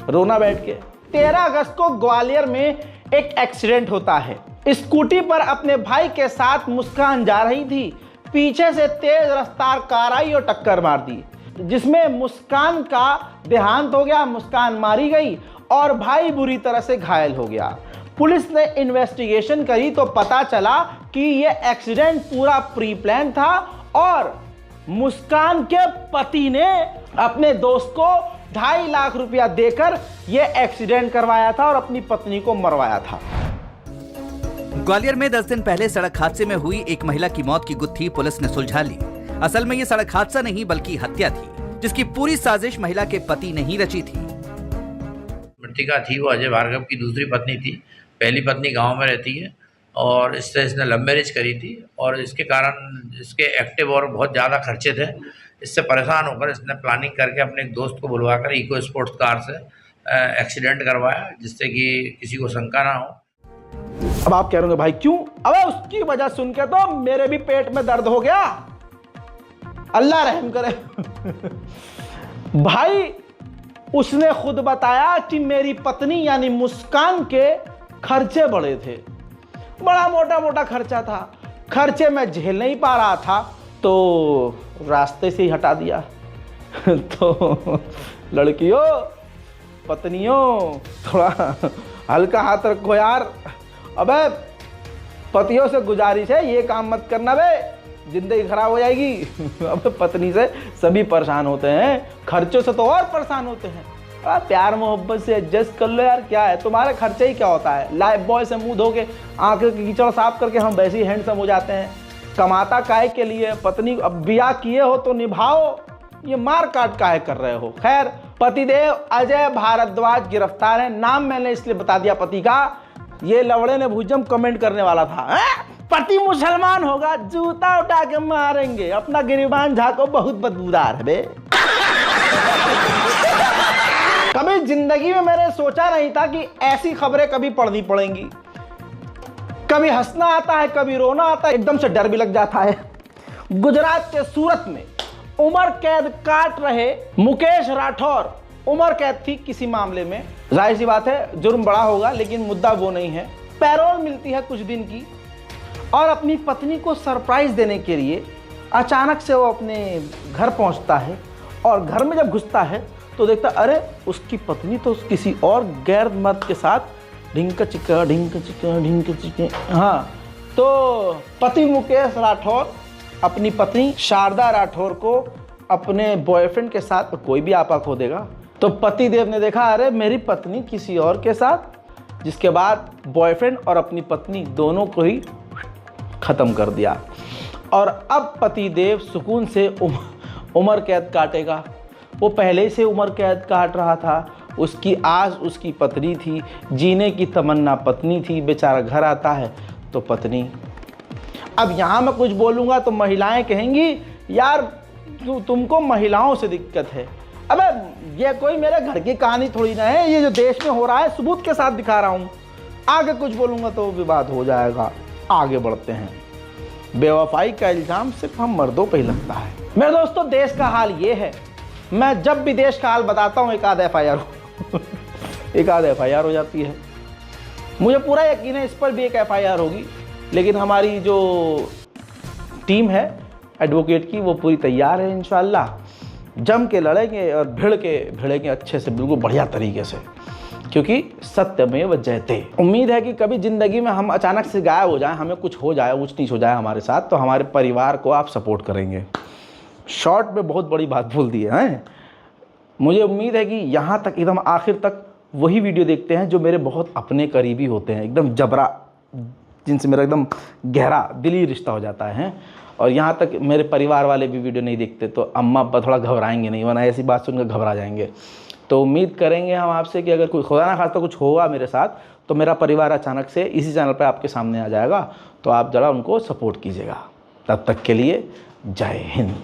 रोना बैठ के। 13 अगस्त को ग्वालियर में एक एक्सीडेंट होता है। स्कूटी पर अपने भाई के साथ मुस्कान जा रही थी, पीछे से तेज रफ्तार कार आई और टक्कर मार दी, जिसमें मुस्कान का देहांत हो गया, मुस्कान मारी गई और भाई बुरी तरह से घायल हो गया। पुलिस ने इन्वेस्टिगेशन करी तो पता चला कि यह एक्सीडेंट पूरा प्री प्लान था और मुस्कान के पति ने अपने दोस्त को 2.5 लाख रुपया देकर यह एक्सीडेंट करवाया था और अपनी पत्नी को मरवाया था। ग्वालियर में 10 दिन पहले सड़क हादसे में हुई एक महिला की मौत की गुत्थी पुलिस ने सुलझा ली। असल में ये सड़क हादसा नहीं बल्कि हत्या थी, जिसकी पूरी साजिश महिला के पति ने ही रची थी। मृतिका थी वो अजय भार्गव की दूसरी पत्नी थी। पहली पत्नी गांव में रहती है और इससे इसने लव मैरिज करी थी और इसके कारण इसके एक्टिव और बहुत ज़्यादा खर्चे थे। इससे परेशान होकर इसने प्लानिंग करके अपने एक दोस्त को बुलवाकर इको स्पोर्ट्स कार से एक्सीडेंट करवाया, जिससे कि किसी को शंका ना हो। अब आप कह रहे होंगे भाई क्यों? अबे उसकी वजह सुन के तो मेरे भी पेट में दर्द हो गया, अल्लाह रहम करे। भाई उसने खुद बताया कि मेरी पत्नी यानी मुस्कान के खर्चे बड़े थे, बड़ा मोटा मोटा खर्चा था, खर्चे मैं झेल नहीं पा रहा था तो रास्ते से ही हटा दिया। तो लड़कियों पत्नियों थोड़ा हल्का हाथ रखो यार। अबे पतियों से गुजारिश है ये काम मत करना बे, जिंदगी खराब हो जाएगी। अब पत्नी से सभी परेशान होते हैं, खर्चों से तो और परेशान होते हैं। प्यार मोहब्बत से एडजस्ट कर लो यार, क्या है तुम्हारे खर्चे ही क्या होता है। लाइफ बॉय से मुंह धो के आंखें की कीचड़ साफ करके हम वैसे ही हैंडसम हो जाते हैं। कमाता काहे के लिए, पत्नी अब ब्याह किए हो तो निभाओ, ये मार काट काहे कर रहे हो। खैर पतिदेव अजय भारद्वाज गिरफ्तार है। नाम मैंने इसलिए बता दिया पति का, ये लवड़े ने भुजम कमेंट करने वाला था पति मुसलमान होगा जूता उठा के मारेंगे, अपना गिरिबान झाको बहुत बदबूदार है बे। कभी जिंदगी में मैंने सोचा नहीं था कि ऐसी खबरें कभी पढ़नी पड़ेंगी। कभी हंसना आता है, कभी रोना आता है, एकदम से डर भी लग जाता है। गुजरात के सूरत में उम्र कैद काट रहे मुकेश राठौर, उम्र कैद थी किसी मामले में, जाहिर सी बात है जुर्म बड़ा होगा लेकिन मुद्दा वो नहीं है। पैरोल मिलती है कुछ दिन की और अपनी पत्नी को सरप्राइज देने के लिए अचानक से वो अपने घर पहुंचता है और घर में जब घुसता है तो देखता अरे उसकी पत्नी तो किसी और गैर मर्द के साथ ढिंक चिका। हाँ, तो पति मुकेश राठौर अपनी पत्नी शारदा राठौर को अपने बॉयफ्रेंड के साथ, कोई भी आपा खो देगा, तो पति देव ने देखा अरे मेरी पत्नी किसी और के साथ, जिसके बाद बॉयफ्रेंड और अपनी पत्नी दोनों को ही खत्म कर दिया। और अब पति देव सुकून से उम्र कैद काटेगा। वो पहले से उम्र कैद काट रहा था, उसकी आस उसकी पत्नी थी, जीने की तमन्ना पत्नी थी। बेचारा घर आता है तो पत्नी। अब यहाँ मैं कुछ बोलूँगा तो महिलाएं कहेंगी यार तुमको महिलाओं से दिक्कत है। अबे ये कोई मेरे घर की कहानी थोड़ी ना है, ये जो देश में हो रहा है सबूत के साथ दिखा रहा हूँ। आगे कुछ बोलूँगा तो विवाद हो जाएगा। आगे बढ़ते हैं। बेवफाई का इल्ज़ाम सिर्फ हम मर्दों पे ही लगता है। मेरे दोस्तों देश का हाल ये है, मैं जब भी देश का हाल बताता हूँ एक आध FIR हो जाती है। मुझे पूरा यकीन है इस पर भी एक FIR होगी, लेकिन हमारी जो टीम है एडवोकेट की वो पूरी तैयार है। इंशाअल्लाह जम के लड़ेंगे और भिड़ेंगे अच्छे से, बिल्कुल बढ़िया तरीके से, क्योंकि सत्यमेव जयते। उम्मीद है कि कभी ज़िंदगी में हम अचानक से गायब हो जाएं, हमें कुछ हो जाए, ऊंच नीच हो जाए हमारे साथ, तो हमारे परिवार को आप सपोर्ट करेंगे। शॉर्ट में बहुत बड़ी बात बोल दी है। मुझे उम्मीद है कि यहाँ तक एकदम आखिर तक वही वीडियो देखते हैं जो मेरे बहुत अपने करीबी होते हैं, एकदम जबरा जिनसे मेरा एकदम गहरा दिली रिश्ता हो जाता है। और यहाँ तक मेरे परिवार वाले भी वीडियो नहीं देखते, तो अम्मा अब्बा थोड़ा घबराएंगे नहीं, वरना ऐसी बात सुनकर घबरा जाएंगे। तो उम्मीद करेंगे हम आपसे कि अगर कोई खुदा ना खास्ता कुछ होगा मेरे साथ, तो मेरा परिवार अचानक से इसी चैनल पर आपके सामने आ जाएगा, तो आप ज़रा उनको सपोर्ट कीजिएगा। तब तक के लिए जय हिंद।